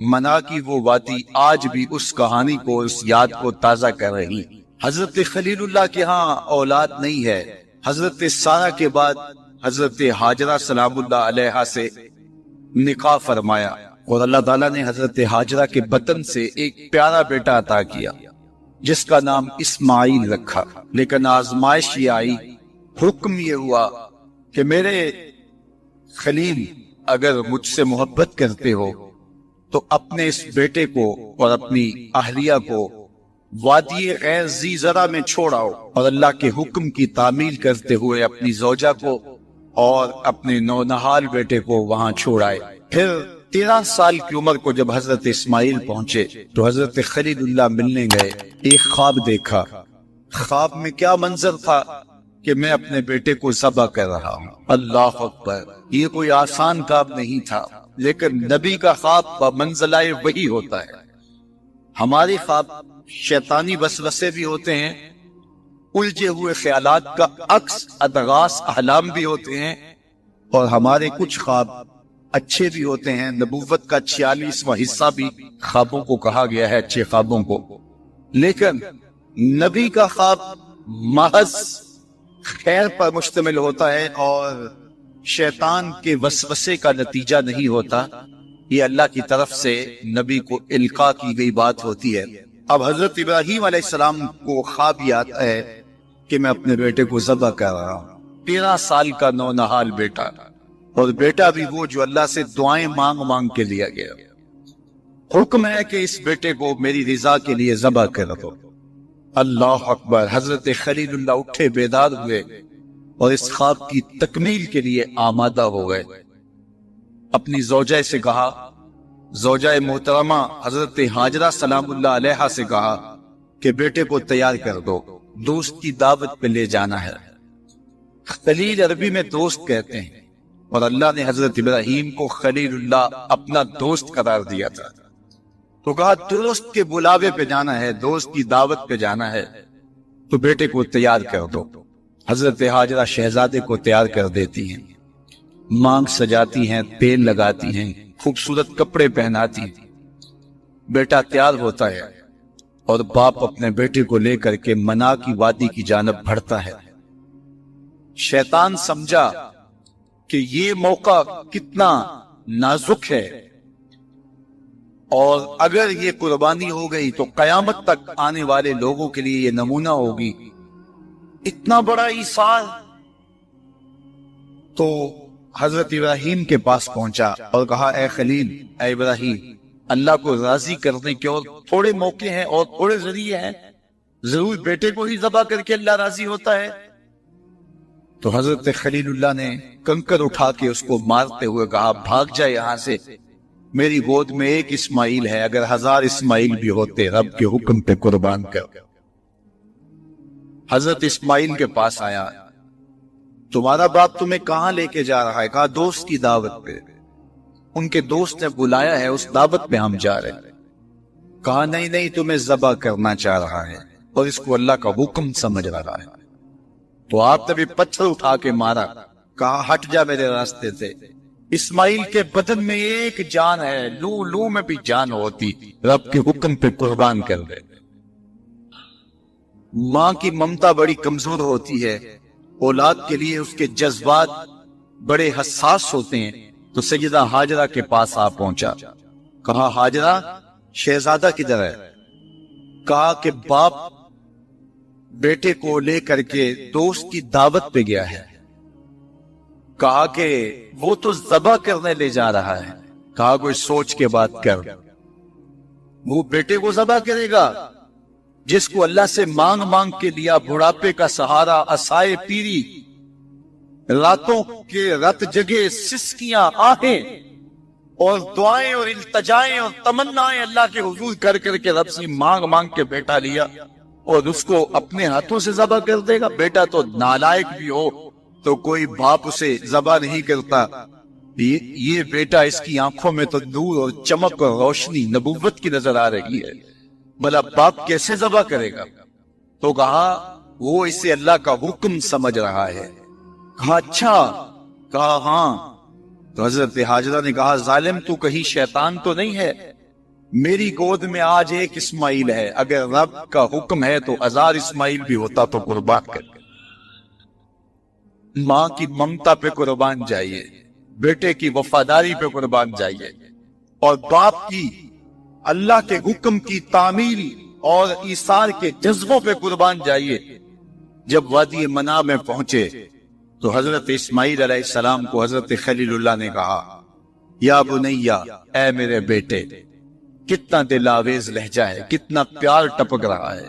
منا کی وہ وادی آج بھی اس کہانی کو، اس یاد کو تازہ کر رہی۔ حضرت خلیل اللہ کے ہاں اولاد نہیں ہے۔ حضرت سارہ کے بعد حضرت ہاجرہ سلام اللہ علیہا سے نکاح فرمایا، اور اللہ تعالیٰ نے حضرت ہاجرہ کے بطن سے ایک پیارا بیٹا عطا کیا جس کا نام اسماعیل رکھا۔ لیکن آزمائش یہ آئی، حکم یہ ہوا کہ میرے خلیل اگر مجھ سے محبت کرتے ہو تو اپنے اس بیٹے کو اور اپنی اہلیہ کو وادی غیر ذی زرع میں چھوڑاؤ، اور اللہ کے حکم کی تعمیل کرتے ہوئے اپنی زوجہ کو اور اپنے نونہال بیٹے کو وہاں چھوڑائے۔ پھر 13 سال کی عمر کو جب حضرت اسماعیل پہنچے تو حضرت خلیل اللہ ملنے گئے۔ ایک خواب دیکھا۔ خواب میں کیا منظر تھا کہ میں اپنے بیٹے کو ذبح کر رہا ہوں۔ اللہ اکبر! یہ کوئی آسان کام نہیں تھا، لیکن نبی کا خواب بمنزلہ وحی ہوتا ہے۔ ہمارے خواب شیطانی وسوسے بھی ہوتے ہیں، الجھے ہوئے خیالات کا عکس ادغاث احلام بھی ہوتے ہیں، اور ہمارے کچھ خواب اچھے بھی ہوتے ہیں۔ نبوت کا 46واں حصہ بھی خوابوں کو کہا گیا ہے، اچھے خوابوں کو۔ لیکن نبی کا خواب محض خیر پر مشتمل ہوتا ہے اور شیطان کے وسوسے کا نتیجہ نہیں ہوتا، یہ اللہ کی طرف سے نبی کو القاء کی گئی بات ہوتی ہے۔ اب حضرت ابراہیم علیہ السلام کو خواب یہ آتا ہے کہ میں اپنے بیٹے کو ذبح کر رہا ہوں، 13 سال کا نونہال بیٹا، اور بیٹا بھی وہ جو اللہ سے دعائیں مانگ مانگ کے لیا گیا۔ حکم ہے کہ اس بیٹے کو میری رضا کے لیے ذبح کر دو۔ اللہ اکبر! حضرت خلیل اللہ اٹھے، بیدار ہوئے، اور اس خواب کی تکمیل کے لیے آمادہ ہو گئے۔ اپنی زوجہ سے کہا، زوجہ محترمہ حضرت ہاجرہ سلام اللہ علیہا سے کہا کہ بیٹے کو تیار کر دو، دوست کی دعوت پہ لے جانا ہے۔ خلیل عربی میں دوست کہتے ہیں، اور اللہ نے حضرت ابراہیم کو خلیل اللہ اپنا دوست قرار دیا تھا، تو کہا دوست کے بلاوے پہ جانا ہے، دوست کی دعوت پہ جانا ہے، تو بیٹے کو تیار کر دو۔ حضرت ہاجرہ شہزادے کو تیار کر دیتی ہیں، مانگ سجاتی ہیں، تیل لگاتی ہیں، خوبصورت کپڑے پہناتی ہیں۔ بیٹا تیار ہوتا ہے اور باپ اپنے بیٹے کو لے کر کے منا کی وادی کی جانب بڑھتا ہے۔ شیطان سمجھا کہ یہ موقع کتنا نازک ہے، اور اگر یہ قربانی ہو گئی تو قیامت تک آنے والے لوگوں کے لیے یہ نمونہ ہوگی، اتنا بڑا ایثار۔ تو حضرت ابراہیم کے پاس پہنچا اور کہا، اے خلیل، اے ابراہیم، اللہ کو راضی کرنے کے اور تھوڑے موقع ہیں اور تھوڑے ذریعے ہیں، ضرور بیٹے کو ہی ذبح کر کے اللہ راضی ہوتا ہے؟ تو حضرت خلیل اللہ نے کنکر اٹھا کے اس کو مارتے ہوئے کہا، بھاگ جائے یہاں سے، میری گود میں ایک اسماعیل ہے، اگر 1000 اسماعیل بھی ہوتے رب کے حکم پہ قربان کر۔ حضرت اسماعیل کے پاس آیا، تمہارا باپ تمہیں کہاں لے کے جا رہا ہے؟ کہا دوست کی دعوت پہ، ان کے دوست نے بلایا ہے، اس دعوت پہ ہم جا رہے ہیں۔ کہا نہیں نہیں، تمہیں ذبح کرنا چاہ رہا ہے اور اس کو اللہ کا حکم سمجھ رہا ہے۔ تو آپ نے بھی پتھر اٹھا کے مارا، کہا ہٹ جا میرے راستے سے۔ اسماعیل کے بدن میں ایک جان ہے، لو لو میں بھی جان ہوتی، رب کے حکم پہ قربان کر دے۔ ماں کی ممتا بڑی کمزور ہوتی ہے، اولاد کے لیے اس کے جذبات بڑے حساس ہوتے ہیں۔ تو سیدہ ہاجرہ کے پاس آ پہنچا، کہا ہاجرہ، شہزادہ کدھر ہے؟ کہا کہ باپ بیٹے کو لے کر کے دوست کی دعوت پہ گیا ہے۔ کہا کہ وہ تو ذبح کرنے لے جا رہا ہے۔ کہا کوئی سوچ کے بات کر، وہ بیٹے کو ذبح کرے گا جس کو اللہ سے مانگ مانگ کے لیا، بڑھاپے کا سہارا، عصائے پیری، راتوں کے رت جگے، سسکیاں، آہیں اور دعائیں اور التجائیں اور تمنائیں اللہ کے حضور کر کر کے رب سے مانگ مانگ کے بیٹا لیا، اور اس کو اپنے ہاتھوں سے ذبح کر دے گا؟ بیٹا تو نالائق بھی ہو تو کوئی باپ اسے ذبح نہیں کرتا۔ یہ بیٹا، اس کی آنکھوں میں تو نور اور چمک اور روشنی نبوت کی نظر آ رہی ہے، بھلا باپ کیسے ذبح کرے گا؟ تو کہا وہ اسے اللہ کا حکم سمجھ رہا ہے۔ کہا اچھا؟ کہا ہاں۔ تو حضرت ہاجرہ نے کہا ظالم، تو کہیں شیطان تو نہیں ہے؟ میری گود میں آج ایک اسماعیل ہے، اگر رب کا حکم ہے تو 1000 اسماعیل بھی ہوتا تو قربان کر۔ ماں کی ممتا پہ قربان جائیے، بیٹے کی وفاداری پہ قربان جائیے، اور باپ کی اللہ کے حکم کی تعمیل اور ایثار کے جذبوں پہ قربان جائیے۔ جب وادی منع میں پہنچے تو حضرت اسماعیل علیہ السلام کو حضرت خلیل اللہ نے کہا، یا بنیا، اے میرے بیٹے، کتنا دل آویز لہجہ ہے، کتنا پیار ٹپک رہا ہے،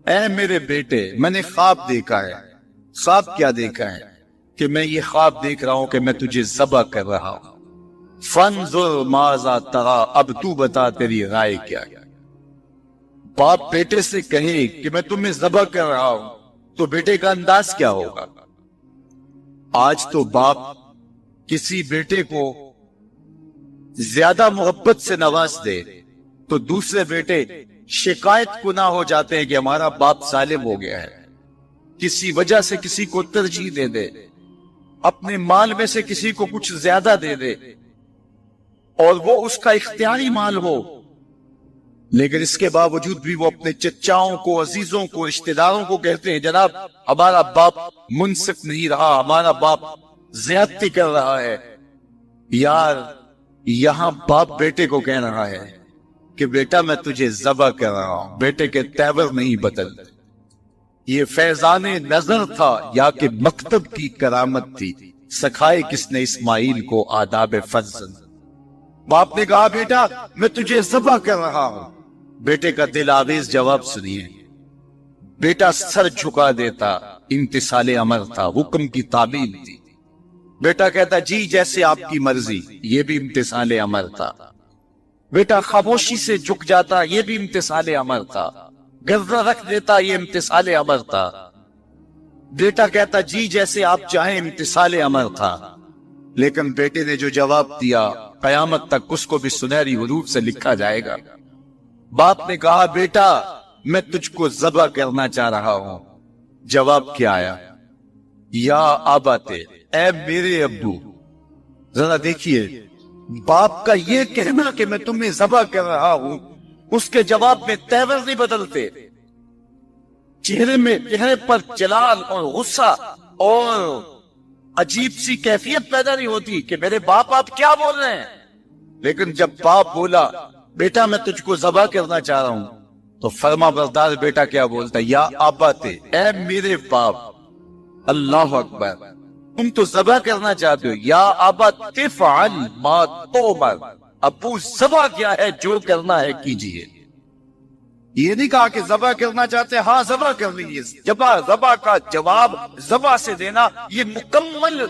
اے میرے بیٹے، میں نے خواب دیکھا ہے۔ خواب کیا دیکھا ہے؟ کہ میں یہ خواب دیکھ رہا ہوں کہ میں تجھے ذبح کر رہا ہوں، فانظر ماذا ترى، اب تو بتا تیری رائے کیا ہے۔ باپ بیٹے سے کہے کہ میں تمہیں ذبح کر رہا ہوں تو بیٹے کا انداز کیا ہوگا؟ آج تو باپ کسی بیٹے کو زیادہ محبت سے نواز دے تو دوسرے بیٹے شکایت کو نہ ہو جاتے ہیں کہ ہمارا باپ ظالم ہو گیا ہے، کسی وجہ سے کسی کو ترجیح دے دے، اپنے مال میں سے کسی کو کچھ زیادہ دے دے، اور وہ اس کا اختیاری مال ہو، لیکن اس کے باوجود بھی وہ اپنے چچاؤں کو، عزیزوں کو، رشتہ داروں کو کہتے ہیں جناب ہمارا باپ منصف نہیں رہا، ہمارا باپ زیادتی کر رہا ہے۔ یار یہاں باپ بیٹے کو کہہ رہا ہے کہ بیٹا میں تجھے ذبح کر رہا ہوں، بیٹے کے تیور نہیں بدلتے۔ یہ فیضان نظر تھا یا کہ مکتب کی کرامت تھی؟ سکھائے کس نے اسماعیل کو آداب فرزند؟ باپ نے کہا بیٹا میں تجھے ذبح کر رہا ہوں۔ بیٹے کا دل آویز جواب سنیے، بیٹا سر جھکا دیتا، امتثال امر تھا، حکم کی تعمیل تھی۔ بیٹا کہتا جی جیسے آپ کی مرضی، یہ بھی امتثال امر تھا۔ بیٹا خاموشی سے جھک جاتا، یہ بھی امتثال امر تھا۔ گردہ رکھ دیتا، یہ امتثال امر تھا۔ بیٹا کہتا جی جیسے آپ چاہیں، امتثال امر تھا۔ لیکن بیٹے نے جو جواب دیا قیامت تک اس کو بھی سنہری حروف سے لکھا جائے گا۔ باپ نے کہا بیٹا میں تجھ کو ذبح کرنا چاہ رہا ہوں۔ جواب کیا آیا؟ یا آباتے، اے میرے ابو۔ ذرا دیکھیے باپ کا یہ کہنا کہ میں تمہیں ذبح کر رہا ہوں، اس کے جواب میں تیور نہیں بدلتے، چہرے پر جلال اور غصہ اور عجیب سی کیفیت پیدا نہیں ہوتی کہ میرے باپ آپ کیا بول رہے ہیں۔ لیکن جب باپ بولا بیٹا میں تجھ کو ذبح کرنا چاہ رہا ہوں تو فرما بردار بیٹا کیا بولتا؟ یا آباتے، اے میرے باپ۔ اللہ اکبر، تم تو ذبح کرنا چاہتے ہو۔ یا آبا تفعل ما تؤمر، ابو ذبح کیا ہے، جو کرنا ہے کیجئے۔ یہ نہیں کہا کہ ذبح کرنا چاہتے ہاں ذبح کر لیجیے، ذبح کا جواب ذبح سے دینا یہ مکمل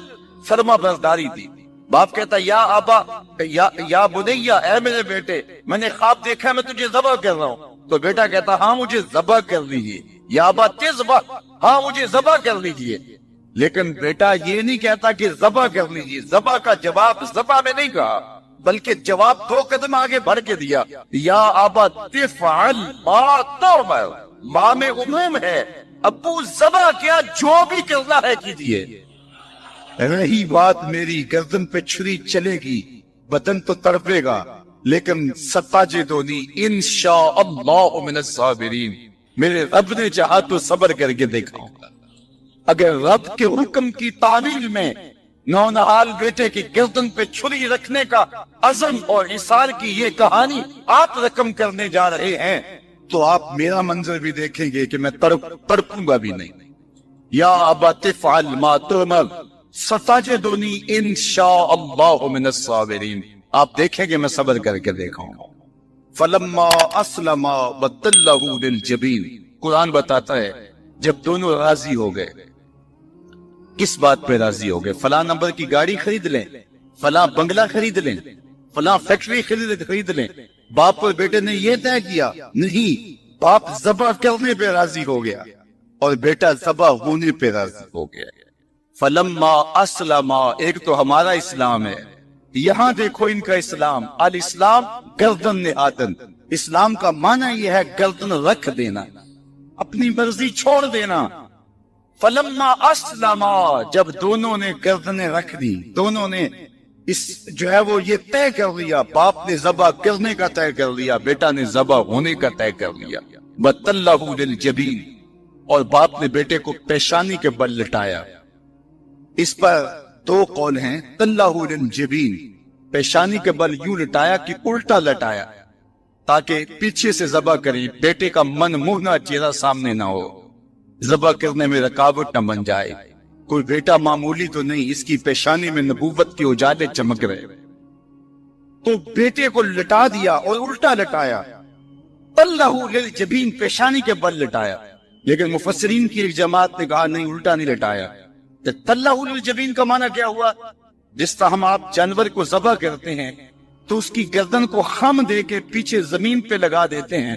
فرما برداری تھی۔ باپ کہتا یا آبا، یا بنیا، اے میرے بیٹے میں نے خواب دیکھا میں تجھے ذبح کر رہا ہوں۔ تو بیٹا کہتا ہاں مجھے ذبح کر لیجیے۔ یا آبا تذبح، ہاں مجھے ذبح کر لیجیے۔ لیکن بیٹا یہ نہیں کہتا کہ ذبح کر لیجیے، ذبح کا جواب ذبح میں نہیں کہا، بلکہ جواب 2 قدم آگے بڑھ کے دیا، یا آبا تفعل ما تؤمر، ماں میں عموم ہے، ابو ذبح کیا جو بھی کرنا ہے کیجیے۔ رہی بات میری، گردن پہ چھری چلے گی، بدن تو تڑپے گا، لیکن ستاجدونی انشاءاللہ من الصابرین، میرے رب نے چاہا تو صبر کر کے دیکھاؤں گا۔ اگر رب کے حکم کی تعمیل میں نونہال بیٹے کی گردن پہ چھری رکھنے کا عزم اور اصرار کی یہ کہانی آپ رقم کرنے جا رہے ہیں تو آپ میرا منظر بھی دیکھیں گے کہ میں تڑپوں گا بھی نہیں۔ یا ابا تفعل ما تؤمر ستجدنی انشاءاللہ من الصابرین، آپ دیکھیں گے میں صبر کر کے دیکھاؤں گا۔ فلما اسلم وتلہ للجبین، قرآن بتاتا ہے جب دونوں راضی ہو گئے، کس بات پہ راضی ہو گئے؟ فلاں نمبر کی گاڑی خرید لیں، فلاں بنگلہ خرید لیں، فلاں فیکٹری خرید لیں۔ باپ اور بیٹے نے یہ طے کیا نہیں، باپ ذبح کرنے پہ راضی ہو گیا اور بیٹا ذبح ہونے پہ راضی ہو گیا۔ فلما اسلم، ایک تو ہمارا اسلام ہے، یہاں دیکھو ان کا اسلام، الاسلام گردن نہادن، اسلام کا معنی یہ ہے گردن رکھ دینا، اپنی مرضی چھوڑ دینا۔ فلما اسلم، جب دونوں نے گردنیں رکھ دی، دونوں نے اس جو ہے وہ یہ طے کر لیا، باپ نے ذبح کرنے کا طے کر لیا، بیٹا نے ذبح ہونے کا طے کر لیا۔ وَتَلَّهُ لِلْجَبِينِ، اور باپ نے بیٹے کو پیشانی کے بل لٹایا۔ اس پر دو قول ہیں، تَلَّهُ لِلْجَبِينِ، پیشانی کے بل یوں لٹایا کہ الٹا لٹایا تاکہ پیچھے سے ذبح کریں، بیٹے کا من منہ چہرہ سامنے نہ ہو، ذبح کرنے میں رکاوٹ نہ بن جائے۔ کوئی بیٹا معمولی تو نہیں، اس کی پیشانی میں نبوت کے اجالے چمک رہے، تو بیٹے کو لٹا دیا اور الٹا لٹایا۔ تَلَّهُ لِلْجَبِينِ، پیشانی کے بل لٹایا، لیکن مفسرین کی ایک جماعت نے کہا نہیں، الٹا نہیں لٹایا۔ تَلَّهُ لِلْجَبِينِ کا معنی کیا ہوا؟ جس طرح ہم آپ جانور کو ذبح کرتے ہیں تو اس کی گردن کو خم دے کے پیچھے زمین پہ لگا دیتے ہیں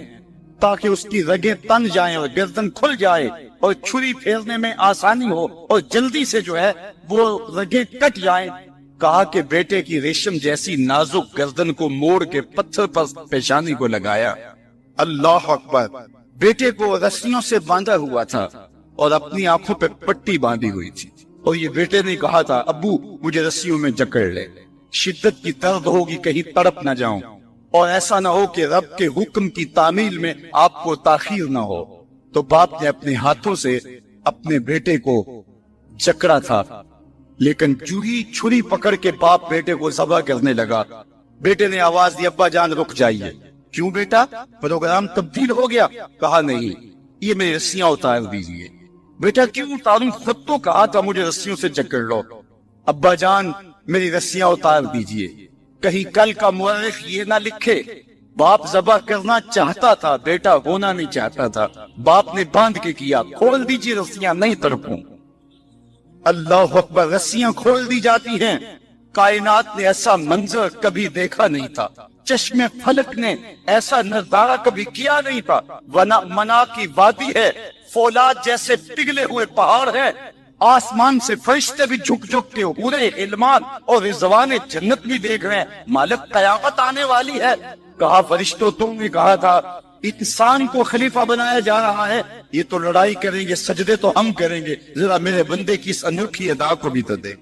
تاکہ اس کی رگیں تن جائیں اور گردن کھل جائے اور چھری پھیرنے میں آسانی ہو اور جلدی سے جو ہے وہ رگیں کٹ جائیں۔ کہا کہ بیٹے کی ریشم جیسی نازک گردن کو موڑ کے پتھر پر پیشانی کو لگایا۔ اللہ اکبر! بیٹے کو رسیوں سے باندھا ہوا تھا اور اپنی آنکھوں پہ پٹی باندھی ہوئی تھی، اور یہ بیٹے نے کہا تھا ابو مجھے رسیوں میں جکڑ لے، شدت کی درد ہوگی، کہیں تڑپ نہ جاؤں، اور ایسا نہ ہو کہ رب کے حکم کی تعمیل میں آپ کو تاخیر نہ ہو۔ تو باپ نے اپنے ہاتھوں سے اپنے بیٹے کو جکڑا تھا، لیکن جو ہی چھری پکڑ کے باپ بیٹے کو ذبح کرنے لگا، بیٹے نے آواز دی ابا جان رک جائیے۔ کیوں بیٹا، پروگرام تبدیل ہو گیا؟ کہا نہیں، یہ میری رسیاں اتار دیجیے۔ بیٹا کیوں اتاروں، خود تو کہا تھا مجھے رسیوں سے جکڑ لو۔ ابا جان میری رسیاں اتار دیجیے، کہیں کل کا مورخ یہ نہ لکھے باپ ذبح کرنا چاہتا تھا، بیٹا ہونا نہیں چاہتا تھا، باپ نے باندھ کے کیا۔ کھول دیجیے رسیاں، نہیں تڑپوں۔ اللہ اکبر! رسیاں کھول دی جاتی ہیں۔ کائنات نے ایسا منظر کبھی دیکھا نہیں تھا، چشم فلک نے ایسا نظارہ کبھی کیا نہیں تھا۔ منا کی وادی ہے، فولاد جیسے پگھلے ہوئے پہاڑ ہیں، آسمان سے فرشتے بھی جھک جھک کے پورے علمان اور رضوان جنت بھی دیکھ رہے ہیں، مالک قیامت آنے والی ہے۔ کہا فرشتوں تم نے کہا تھا انسان کو خلیفہ بنایا جا رہا ہے، یہ تو لڑائی کریں گے، سجدے تو ہم کریں گے، ذرا میرے بندے کی اس انوکھی ادا کو بھی تو دیکھ۔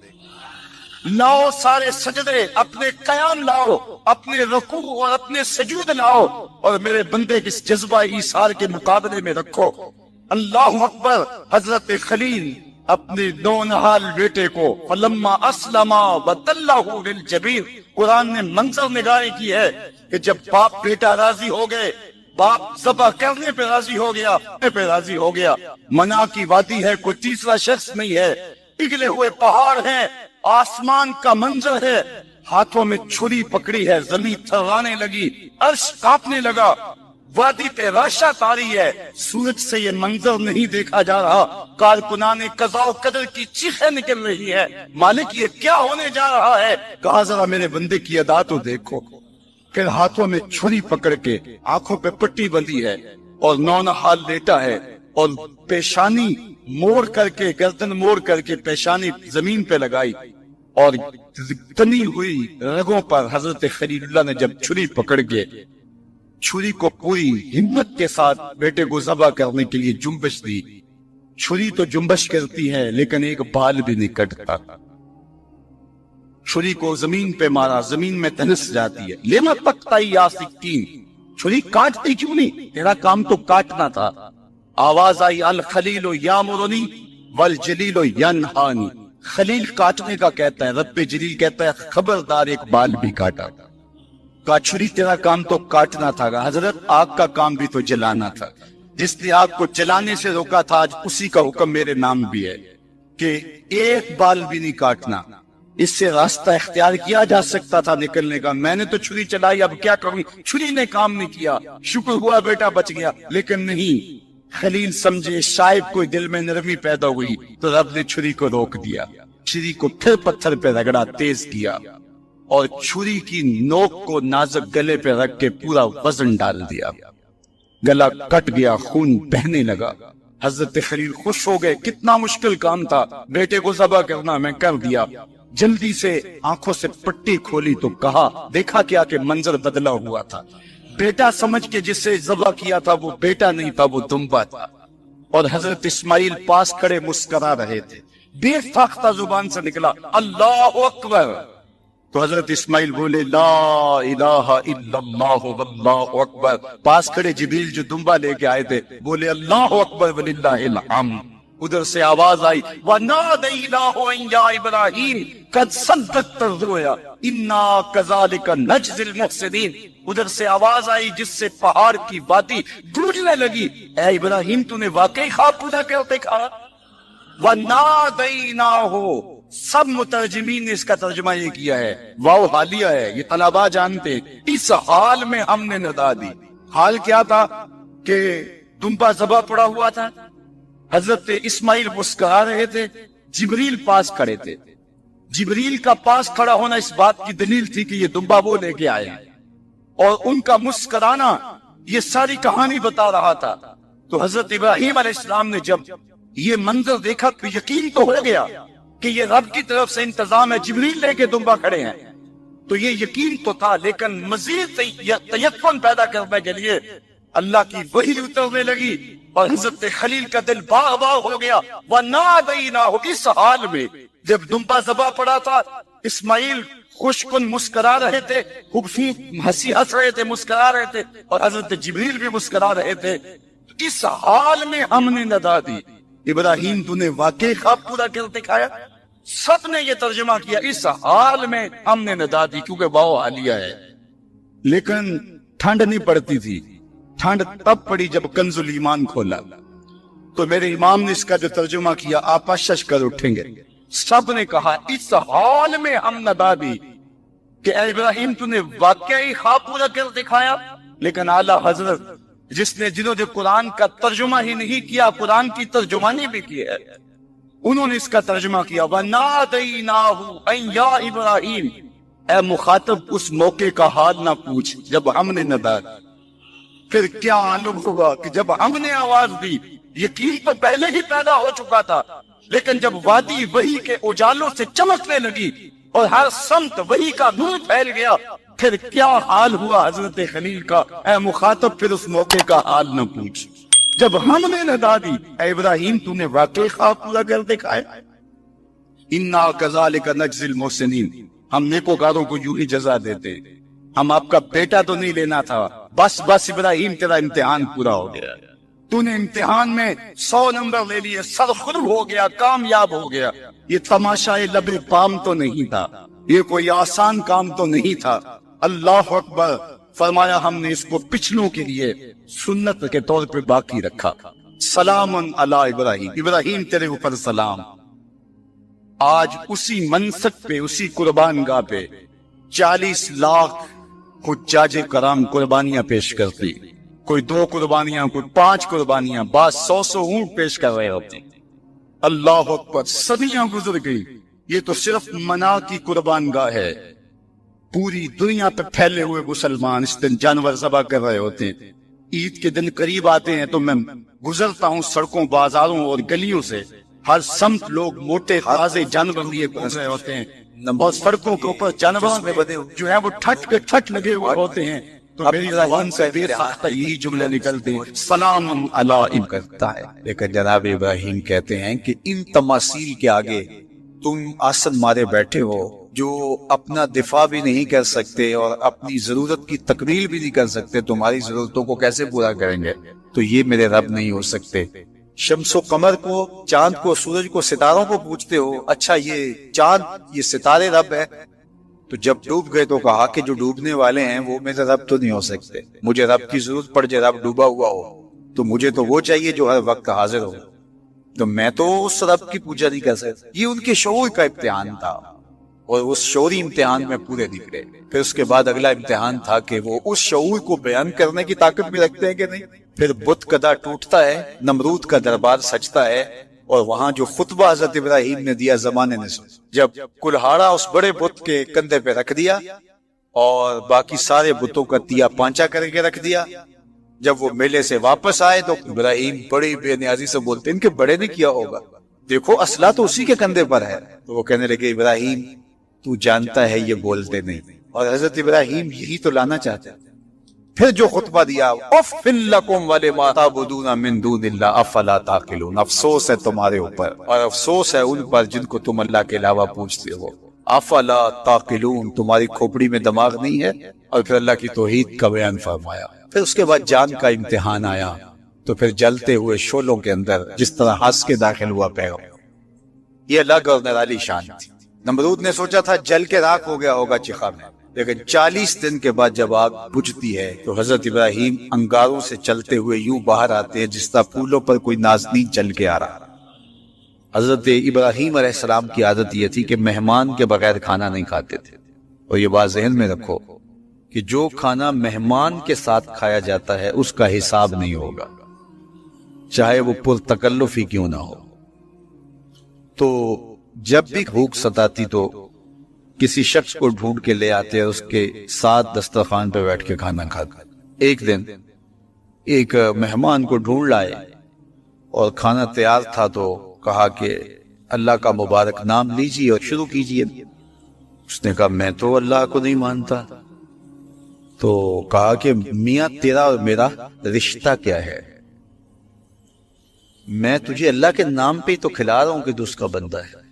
لاؤ سارے سجدے، اپنے قیام لاؤ، اپنے رکوع اور اپنے سجود لاؤ، اور میرے بندے کی اس جذبہ ایثار کے مقابلے میں رکھو۔ اللہ اکبر! حضرت خلیل اپنے نونہال بیٹے کو فلما اسلما وتلہ للجبین، قرآن نے منظر نگاری کی ہے کہ جب باپ بیٹا راضی ہو گئے، باپ ذبح کرنے پہ راضی ہو گیا، منا کی وادی ہے، کوئی تیسرا شخص نہیں ہے، پگھلے ہوئے پہاڑ ہیں، آسمان کا منظر ہے، ہاتھوں میں چھری پکڑی ہے، زمین تھرانے لگی، عرش کانپنے لگا، وادی پہ راشا تاری ہے، سورج سے یہ منظر نہیں دیکھا جا رہا، کارکنان قضاء و قدر کی چیخیں نکل رہی ہے، مالک یہ کیا ہونے جا رہا ہے؟ کہا ذرا میرے بندے کی ادا تو دیکھو۔ پھر ہاتھوں میں چھری پکڑ کے آنکھوں پہ پٹی بندھی ہے اور نونہال لیٹا ہے، اور پیشانی موڑ کر کے، گردن موڑ کر کے پیشانی زمین پہ لگائی، اور تنی ہوئی رگوں پر حضرت خلیل اللہ نے جب چھری پکڑ کے چھری کو پوری ہمت کے ساتھ بیٹے کو ذبح کرنے کے لیے جنبش دی۔ چھری تو جنبش کرتی ہے لیکن ایک بال بھی نہیں کٹتا۔ چھری کو زمین پہ مارا، زمین میں تنس جاتی ہے۔ لما تقطعی یا سکین، چھری کاٹتی کیوں نہیں؟ تیرا کام تو کاٹنا تھا۔ آواز آئی الخلیل یامرنی والجلیل ینہانی، خلیل کاٹنے کا کہتا ہے، رب جلیل کہتا ہے خبردار ایک بال بھی کاٹا۔ چھری تیرا کام تو کاٹنا تھا، حضرت آگ کا کام بھی تو جلانا تھا، جس نے آگ کو جلانے سے روکا تھا آج اسی کا حکم میرے نام بھی ہے کہ ایک بال بھی نہیں کاٹنا۔ اس سے راستہ اختیار کیا جا سکتا تھا نکلنے کا، میں نے تو چھری چلائی، اب کیا کروں؟ چھری نے کام نہیں کیا، شکر ہوا بیٹا بچ گیا، لیکن نہیں، خلیل سمجھے شاید کوئی دل میں نرمی پیدا ہوئی تو رب نے چھری کو روک دیا، چھری کو پھر پتھر پہ رگڑا، تیز کیا، اور چھری کی نوک کو نازک گلے پہ رکھ کے پورا وزن ڈال دیا، گلا کٹ گیا، خون بہنے لگا۔ حضرت خلیل خوش ہو گئے، کتنا مشکل کام تھا، بیٹے کو ذبح کرنا، میں کر دیا۔ جلدی سے آنکھوں سے پٹی کھولی تو کہا، دیکھا کیا کہ منظر بدلا ہوا تھا، بیٹا سمجھ کے جسے ذبح کیا تھا وہ بیٹا نہیں تھا، وہ دمبا تھا، اور حضرت اسماعیل پاس کھڑے مسکرا رہے تھے۔ بے فاختہ زبان سے نکلا، اللہ اکبر، تو حضرت اسماعیل بولے لا الہ الا اللہ واللہ اکبر. پاس کھڑے جبریل جو دمبا لے کے آئے تھے بولے اللہ اکبر وللہ الحمد. ادھر سے آواز آئی وَنَادَيْنَاهُ أَن يَا إِبْرَاهِيمُ قَدْ صَدَّقْتَ الرُّؤْيَا إِنَّا كَذَلِكَ نَجْزِي الْمُحْسِنِينَ. ادھر سے آواز آئی جس سے پہاڑ کی وادی گونجنے لگی, اے ابراہیم تو نے واقعی خواب پورا کر دیکھا. وَنَادَيْنَاهُ, سب مترجمین نے اس کا ترجمہ یہ کیا ہے, واو حالیہ ہے, یہ طلباء جانتے, اس حال میں ہم نے ندا دی. حال کیا تھا کہ دمبا ذبح پڑا ہوا تھا, حضرت اسماعیل مسکرا رہے تھے, جبریل پاس کھڑے تھے. جبریل کا پاس کھڑا ہونا اس بات کی دلیل تھی کہ یہ دمبا وہ لے کے آئے, اور ان کا مسکرانا یہ ساری کہانی بتا رہا تھا. تو حضرت ابراہیم علیہ السلام نے جب یہ منظر دیکھا تو یقین تو ہو گیا کہ یہ رب کی طرف سے انتظام ہے, جبریل لے کے دمبا کھڑے ہیں. تو یہ یقین تو تھا, لیکن مزید تیقن پیدا کرنے کے لیے اللہ کی وحی اترنے لگی اور حضرت خلیل کا دل باغ باغ ہو گیا. وَنَادَيْنَاهُ, اس حال میں جب دمبا ذبح پڑا تھا, اسماعیل خوشکن مسکرا رہے تھے, خوبصورت ہنسی ہنس رہے تھے, مسکرا رہے تھے, اور حضرت جبریل بھی مسکرا رہے تھے. اس حال میں ہم نے ندا دی. ابراہیم تو نے واقعی خواب پورا کر دکھایا. سب نے یہ ترجمہ کیا اس حال میں ہم نے ندا دی, کیونکہ واو حالیہ ہے. لیکن ٹھنڈ نہیں پڑتی تھی, ٹھنڈ تب پڑی جب کنز الایمان کھولا. تو میرے امام نے اس کا جو ترجمہ کیا آپ شش کر اٹھیں گے. سب نے کہا اس حال میں ہم ندا دی کہ اے ابراہیم تو نے واقعی خواب پورا کر دکھایا. لیکن اعلیٰ حضرت جنہوں نے قرآن کا ترجمہ ہی نہیں کیا, قرآن کی ترجمانی بھی کی ہے, انہوں نے اس کا ترجمہ کیا وَنَادَيْنَاهُ أَن يَا إِبْرَاهِيمُ. اے مخاطب اس موقع کا حال نہ پوچھ جب ہم نے ندا دی. پھر کیا معلوم ہوا کہ جب ہم نے آواز دی, یقین تو پہلے ہی پیدا ہو چکا تھا, لیکن جب وادی وحی کے اجالوں سے چمکنے لگی اور ہر سمت وحی کا نور پھیل گیا, پھر کیا حال ہوا حضرت خلیل کا. اے مخاطب پھر اس موقع کا حال نہ پوچھ جب ہم نے ندا دی. اے ابراہیم تو نے واقعی خواب پورا کر دکھایا. اِنَّا كَذَلِكَ نَجْزِي الْمُحْسِنِينَ, ہم نیکوکاروں کو یوں ہی جزا دیتے. ہم آپ کا بیٹا تو نہیں لینا تھا, بس ابراہیم تیرا امتحان پورا ہو گیا, تو نے امتحان میں 100 نمبر لے لیے, سرخرو ہو گیا, کامیاب ہو گیا. یہ تماشائے لب پام تو نہیں تھا, یہ کوئی آسان کام تو نہیں تھا. اللہ اکبر. فرمایا ہم نے اس کو پچھلوں کے لیے سنت کے طور پہ باقی رکھا. سلام علی ابراہیم, ابراہیم تیرے اوپر سلام. آج اسی منصب پہ, اسی قربان گاہ پہ 40 لاکھ حجاج کرام قربانیاں پیش کرتی. کوئی 2 قربانیاں, کوئی 5 قربانیاں, بعض 100 اونٹ پیش کر رہے ہوتے. اللہ اکبر. صدیاں گزر گئی, یہ تو صرف منا کی قربان گاہ ہے. پوری دنیا پہ پھیلے ہوئے مسلمان اس دن جانور ذبح کر رہے ہوتے ہیں. عید کے دن قریب آتے ہیں تو میں گزرتا ہوں سڑکوں, بازاروں اور گلیوں سے, ہر سمت لوگ موٹے خازے جانور لیے گھوم رہے ہوتے ہیں, اور سڑکوں کے اوپر جانوروں میں بنے جو ہیں وہ ٹھٹ پہ ٹھٹ لگے ہوئے ہوتے ہیں. تو میری زبان سے بے ساختہ یہی جملے نکلتے ہیں, سلام علی کرتا ہے. لیکن جناب ابراہیم کہتے ہیں کہ ان تماثیل کے آگے تم آسن مارے بیٹھے ہو, جو اپنا دفاع بھی نہیں کر سکتے اور اپنی ضرورت کی تکمیل بھی نہیں کر سکتے, تمہاری ضرورتوں کو کیسے پورا کریں گے؟ تو یہ میرے رب نہیں ہو سکتے. شمس و قمر کو, چاند کو, سورج کو, ستاروں کو پوچھتے ہو, اچھا یہ چاند یہ ستارے رب ہے؟ تو جب ڈوب گئے تو کہا کہ جو ڈوبنے والے ہیں وہ میرے رب تو نہیں ہو سکتے. مجھے رب کی ضرورت پڑ جائے, رب ڈوبا ہوا ہو تو مجھے تو وہ چاہیے جو ہر وقت حاضر ہو, تو میں تو اس رب کی پوجا نہیں کر سکتا. یہ ان کے شعور کا امتحان تھا اور اس شعوری امتحان میں پورے نکلے. پھر اس کے بعد اگلا امتحان تھا کہ وہ اس شعور کو بیان کرنے کی طاقت بھی رکھتے ہیں کہ نہیں. پھر بت کدا ٹوٹتا ہے, نمرود کا دربار سجتا ہے, اور وہاں جو خطبہ حضرت ابراہیم نے دیا زمانے نے, جب کلہاڑا اس بڑے بت کے کندھے پہ رکھ دیا اور باقی سارے بتوں کا تیا پانچا کر کے رکھ دیا, جب وہ میلے سے واپس آئے تو ابراہیم بڑی بے نیازی سے بولتے, ان کے بڑے نے کیا ہوگا, دیکھو اسلحہ تو اسی کے کندھے پر ہے. تو وہ کہنے لگے ابراہیم تو جانتا ہے یہ بولتے نہیں, اور حضرت ابراہیم یہی تو لانا چاہتے ہیں. پھر جو خطبہ دیا, اُفٍّ لَكُمْ وَلِمَا تَعْبُدُونَ مِن دُونِ اللَّهِ أَفَلَا تَعْقِلُونَ, افسوس ہے تمہارے اوپر اور افسوس ہے ان پر جن کو تم اللہ کے علاوہ پوجتے ہو. افلا تعقلون، تمہاری کھوپڑی میں دماغ نہیں ہے؟ اور پھر اللہ کی توحید کا بیان فرمایا۔ پھر اس کے بعد جان کا امتحان آیا، تو پھر جلتے ہوئے شعلوں کے اندر جس طرح ہنس کے داخل ہوا پیغام، یہ الگ اور نرالی شان تھی۔ نمرود نے سوچا تھا جل کے راکھ ہو گیا ہوگا چخا میں، لیکن 40 دن کے بعد جب آگ بجھتی ہے تو حضرت ابراہیم انگاروں سے چلتے ہوئے یوں باہر آتے ہیں جس طرح پھولوں پر کوئی نازنین چل کے آ رہا۔ حضرت ابراہیم علیہ السلام کی عادت یہ تھی کہ مہمان کے بغیر کھانا نہیں کھاتے تھے، اور یہ بات ذہن میں رکھو کہ جو کھانا مہمان کے ساتھ کھایا جاتا ہے اس کا حساب نہیں ہوگا، چاہے وہ پرتکلف ہی کیوں نہ ہو۔ تو جب بھی بھوک ستاتی تو کسی شخص کو ڈھونڈ کے لے آتے اور اس کے ساتھ دسترخوان پہ بیٹھ کے کھانا کھاتے۔ ایک دن ایک مہمان کو ڈھونڈ لائے اور کھانا تیار تھا، تو کہا کہ اللہ کا مبارک نام لیجیے اور شروع کیجیے۔ اس نے کہا میں تو اللہ کو نہیں مانتا۔ تو کہا کہ میاں تیرا اور میرا رشتہ کیا ہے؟ میں تجھے اللہ کے نام پہ تو کھلا رہا ہوں کہ تو اس کا بندہ ہے،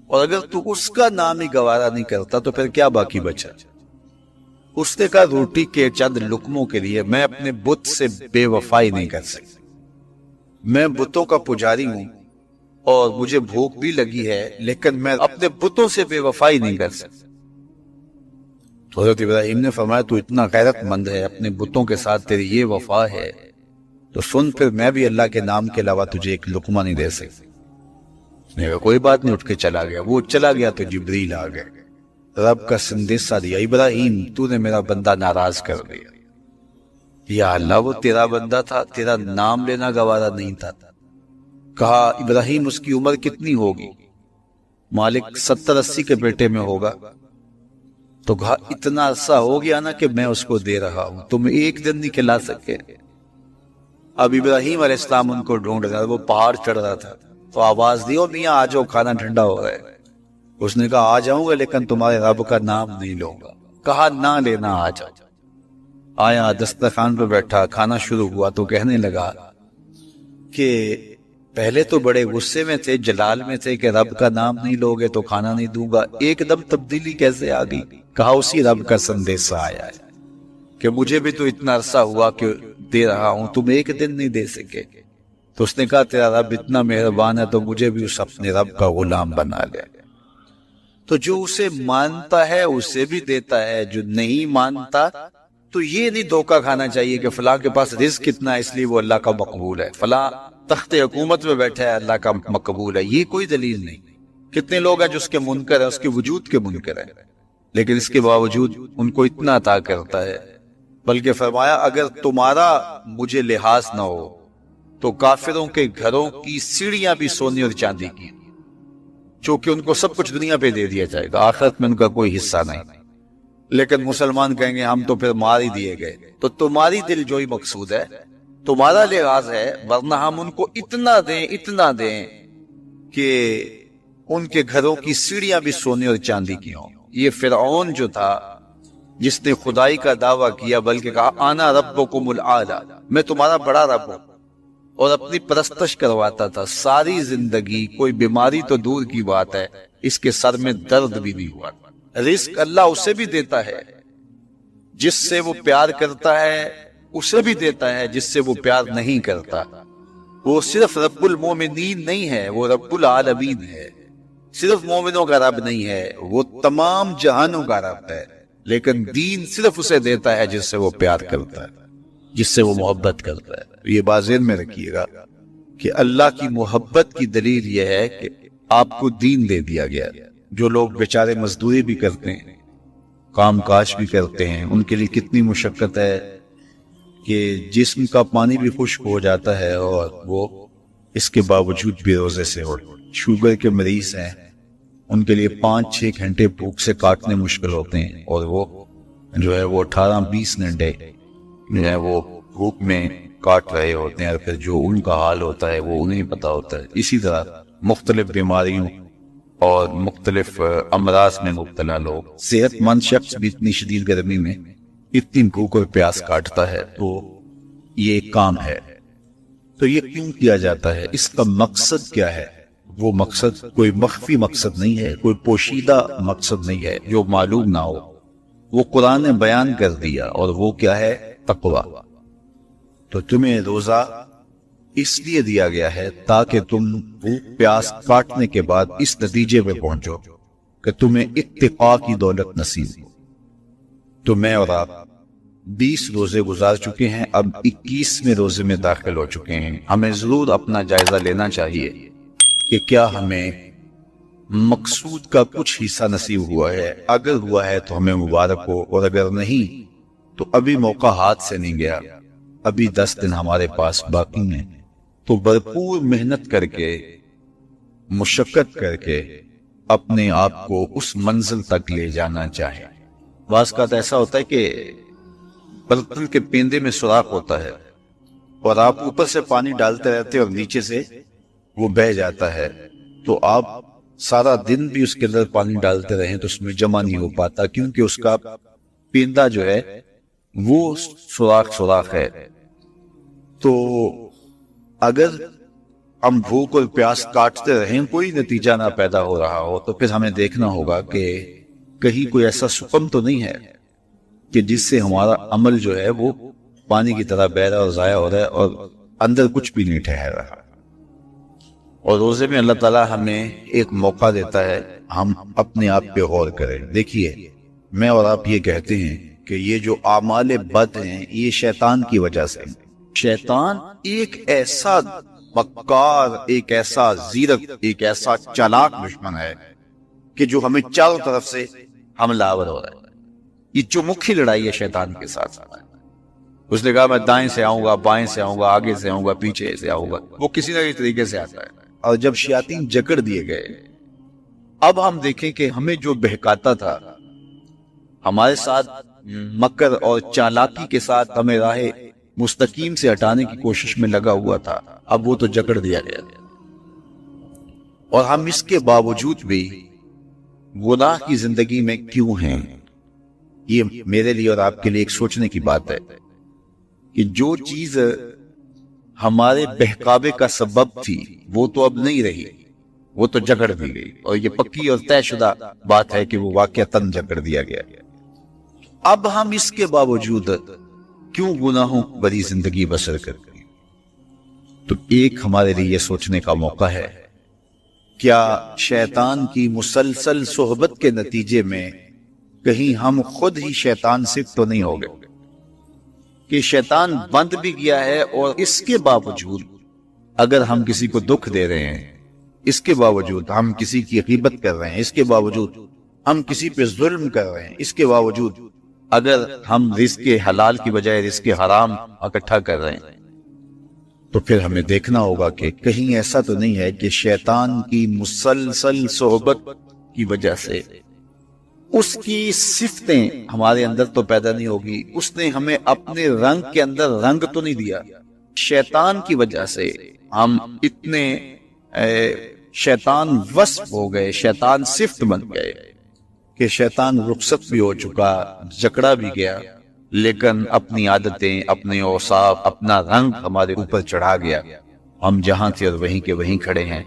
اور اگر تو اس کا نام ہی گوارا نہیں کرتا تو پھر کیا باقی بچا؟ اس نے کہا روٹی کے چند لقموں کے لیے میں اپنے بت سے بے وفائی نہیں کر سکتا، میں بتوں کا پجاری ہوں اور مجھے بھوک بھی لگی ہے، لیکن میں اپنے بتوں سے بے وفائی نہیں کر سکتا۔ تو حضرت ابراہیم نے فرمایا تو اتنا غیرت مند ہے، اپنے بتوں کے ساتھ تیری یہ وفا ہے، تو سن پھر میں بھی اللہ کے نام کے علاوہ تجھے ایک لقمہ نہیں دے سکتا۔ اس نے کہا کوئی بات نہیں، اٹھ کے چلا گیا۔ وہ چلا گیا تو جبریل آ گئے، رب کا سندیسہ دیا، ابراہیم تو نے میرا بندہ ناراض کر دیا۔ یا اللہ وہ تیرا بندہ تھا، تیرا نام لینا گوارا نہیں تھا۔ کہا ابراہیم اس کی عمر کتنی ہوگی؟ مالک 70-80 کے بیٹے میں ہوگا۔ تو کہا اتنا عرصہ ہو گیا نا کہ میں اس کو دے رہا ہوں، تم ایک دن نہیں کھلا سکے۔ اب ابراہیم علیہ السلام ان کو ڈھونڈ رہا، وہ پہاڑ چڑھ رہا تھا، تو آواز دی اور میاں آ جاؤ کھانا ٹھنڈا ہو رہا ہے۔ اس نے کہا آ جاؤں گا لیکن تمہارے رب کا نام نہیں لوں گا۔ کہا نہ لینا، آ جاؤ۔ آیا دسترخوان پہ بیٹھا، کھانا شروع ہوا تو کہنے لگا کہ پہلے تو بڑے غصے میں تھے، جلال میں تھے کہ رب کا نام نہیں لوگے تو کھانا نہیں دوں گا، ایک دم تبدیلی کیسے آ گئی؟ کہا اسی رب کا سندیسہ آیا ہے کہ مجھے بھی تو اتنا عرصہ ہوا کہ دے رہا ہوں، تم ایک دن نہیں دے سکے۔ تو اس نے کہا تیرا رب اتنا مہربان ہے تو مجھے بھی اس اپنے رب کا غلام بنا لے۔ تو جو اسے مانتا ہے اسے بھی دیتا ہے، جو نہیں مانتا تو یہ نہیں دھوکہ کھانا چاہیے کہ فلاں کے پاس رزق کتنا ہے اس لیے وہ اللہ کا مقبول ہے، فلاں تخت حکومت میں بیٹھا ہے اللہ کا مقبول ہے، یہ کوئی دلیل نہیں۔ کتنے لوگ ہیں جو اس کے منکر ہیں، اس کے وجود کے منکر ہیں، لیکن اس کے باوجود ان کو اتنا عطا کرتا ہے۔ بلکہ فرمایا اگر تمہارا مجھے لحاظ نہ ہو تو کافروں کے گھروں کی سیڑھیاں بھی سونے اور چاندی کی، چونکہ ان کو سب کچھ دنیا پہ دے دیا جائے گا، آخرت میں ان کا کوئی حصہ نہیں۔ لیکن مسلمان کہیں گے ہم تو پھر مار ہی دیے گئے، تو تمہاری دل جوئی مقصود ہے، تمہارا لحاظ ہے، ورنہ ہم ان کو اتنا دیں کہ ان کے گھروں کی سیڑھیاں بھی سونے اور چاندی کی ہوں۔ یہ فرعون جو تھا جس نے خدائی کا دعویٰ کیا، بلکہ کہا انا ربکم الاعلی، میں تمہارا بڑا رب ہوں، اور اپنی پرستش کرواتا تھا ساری زندگی، کوئی بیماری تو دور کی بات ہے اس کے سر میں درد بھی نہیں ہوا۔ رزق اللہ اسے بھی دیتا ہے جس سے وہ پیار کرتا ہے، اسے بھی دیتا ہے جس سے وہ پیار نہیں کرتا۔ وہ صرف رب المومنین نہیں ہے، وہ رب العالمین ہے، صرف مومنوں کا رب نہیں ہے، وہ تمام جہانوں کا رب ہے، لیکن دین صرف اسے دیتا ہے جس سے وہ پیار کرتا ہے، جس سے وہ محبت کرتا ہے۔ یہ بات ذہن میں رکھیے گا کہ اللہ کی محبت کی دلیل یہ ہے کہ آپ کو دین دے دیا گیا۔ جو لوگ بیچارے مزدوری بھی کرتے ہیں، کام کاج بھی کرتے ہیں، ان کے لیے کتنی مشقت ہے کہ جسم کا پانی بھی خشک ہو جاتا ہے اور وہ اس کے باوجود بھی روزے سے شوگر کے مریض ہیں، ان کے لیے 5-6 گھنٹے بھوک سے کاٹنے مشکل ہوتے ہیں، اور وہ جو ہے وہ 18-20 گھنٹے جو ہے وہ بھوک میں کاٹ رہے ہوتے ہیں، اور پھر جو ان کا حال ہوتا ہے وہ انہیں پتا ہوتا ہے۔ اسی طرح مختلف بیماریوں اور مختلف امراض میں مبتلا لوگ، صحت مند شخص بھی اتنی شدید گرمی میں اتنی بھوک اور پیاس کاٹتا ہے، تو یہ ایک کام ہے۔ تو یہ کیوں کیا جاتا ہے؟ اس کا مقصد کیا ہے؟ وہ مقصد کوئی مخفی مقصد نہیں ہے، کوئی پوشیدہ مقصد نہیں ہے جو معلوم نہ ہو، وہ قرآن نے بیان کر دیا، اور وہ کیا ہے؟ تقوی۔ تو تمہیں روزہ اس لیے دیا گیا ہے تاکہ تم بھوک پیاس کاٹنے کے بعد اس نتیجے پہ پہنچو کہ تمہیں اتقاء کی دولت نصیب ہو۔ تو میں اور آپ 20 روزے گزار چکے ہیں، اب 21ویں روزے میں داخل ہو چکے ہیں۔ ہمیں ضرور اپنا جائزہ لینا چاہیے کہ کیا ہمیں مقصود کا کچھ حصہ نصیب ہوا ہے۔ اگر ہوا ہے تو ہمیں مبارک ہو، اور اگر نہیں تو ابھی موقع ہاتھ سے نہیں گیا، ابھی 10 دن ہمارے پاس باقی ہیں۔ تو بھرپور محنت کر کے، مشقت کر کے اپنے آپ کو اس منزل تک لے جانا چاہے۔ بعض کا ایسا ہوتا ہے کہ برتن کے پیندے میں سوراخ ہوتا ہے اور آپ اوپر سے پانی ڈالتے رہتے اور نیچے سے وہ بہہ جاتا ہے، تو آپ سارا دن بھی اس کے اندر پانی ڈالتے رہیں تو اس میں جمع نہیں ہو پاتا، کیونکہ اس کا پیندہ جو ہے وہ سوراخ ہے۔ تو اگر ہم بھوک اور پیاس کاٹتے رہیں، کوئی نتیجہ نہ پیدا ہو رہا ہو، تو پھر ہمیں دیکھنا ہوگا کہ کہیں کوئی ایسا سکم تو نہیں ہے کہ جس سے ہمارا عمل جو ہے وہ پانی کی طرح بہ رہا اور ضائع ہو رہا ہے اور اندر کچھ بھی نہیں ٹھہر رہا۔ اور روزے میں اللہ تعالیٰ ہمیں ایک موقع دیتا ہے ہم اپنے آپ پہ غور کریں۔ دیکھیے، میں اور آپ یہ کہتے ہیں کہ یہ جو اعمال بد ہیں یہ شیطان کی وجہ سے۔ شیطان ایک ایسا مکار، ایک ایسا زیرک، ایک ایسا چالاک دشمن ہے کہ جو ہمیں چاروں طرف سے حملہ آور ہو رہا ہے۔ یہ چمکھی لڑائی ہے شیطان کے ساتھ۔ اس نے کہا میں دائیں سے آؤں گا، بائیں سے آؤں گا، آگے سے آؤں گا، پیچھے سے آؤں گا، وہ کسی نہ کسی طریقے سے آتا ہے۔ اور جب شیاطین جکڑ دیے گئے، اب ہم دیکھیں کہ ہمیں جو بہکاتا تھا، ہمارے ساتھ مکر اور چالاکی کے ساتھ ہمیں راہ مستقیم سے ہٹانے کی کوشش میں لگا ہوا تھا، اب وہ تو جکڑ دیا گیا، اور ہم اس کے باوجود بھی گناہ کی زندگی میں کیوں ہیں؟ یہ میرے لیے اور آپ کے لیے ایک سوچنے کی بات ہے کہ جو چیز ہمارے بہکاوے کا سبب تھی وہ تو اب نہیں رہی، وہ تو جکڑ دی گئی، اور یہ پکی اور طے شدہ بات ہے کہ وہ واقعتاً جکڑ دیا گیا۔ اب ہم اس کے باوجود کیوں گناہوں بری زندگی بسر کرتے ہیں؟ تو ایک ہمارے لیے یہ سوچنے کا موقع ہے، کیا شیطان کی مسلسل صحبت کے نتیجے میں کہیں ہم خود ہی شیطان سے تو نہیں ہو گئے کہ شیطان بند بھی گیا ہے، اور اس کے باوجود اگر ہم کسی کو دکھ دے رہے ہیں، اس کے باوجود ہم کسی کی غیبت کر رہے ہیں، اس کے باوجود ہم کسی پہ ظلم کر رہے ہیں، اس کے باوجود اگر ہم رزق حلال کی بجائے رزق حرام اکٹھا کر رہے ہیں، تو پھر ہمیں دیکھنا ہوگا کہ کہیں ایسا تو نہیں ہے کہ شیطان کی مسلسل صحبت کی وجہ سے اس کی صفتیں ہمارے اندر تو پیدا نہیں ہوگی، اس نے ہمیں اپنے رنگ کے اندر رنگ تو نہیں دیا۔ شیطان کی وجہ سے ہم اتنے شیطان وصف ہو گئے، شیطان صفت بن گئے کہ شیطان رخصت بھی ہو چکا، جکڑا بھی گیا، لیکن اپنی عادتیں، اپنے اوصاف، اپنا رنگ ہمارے اوپر چڑھا گیا۔ ہم جہاں تھے اور وہیں کے وہیں کھڑے ہیں،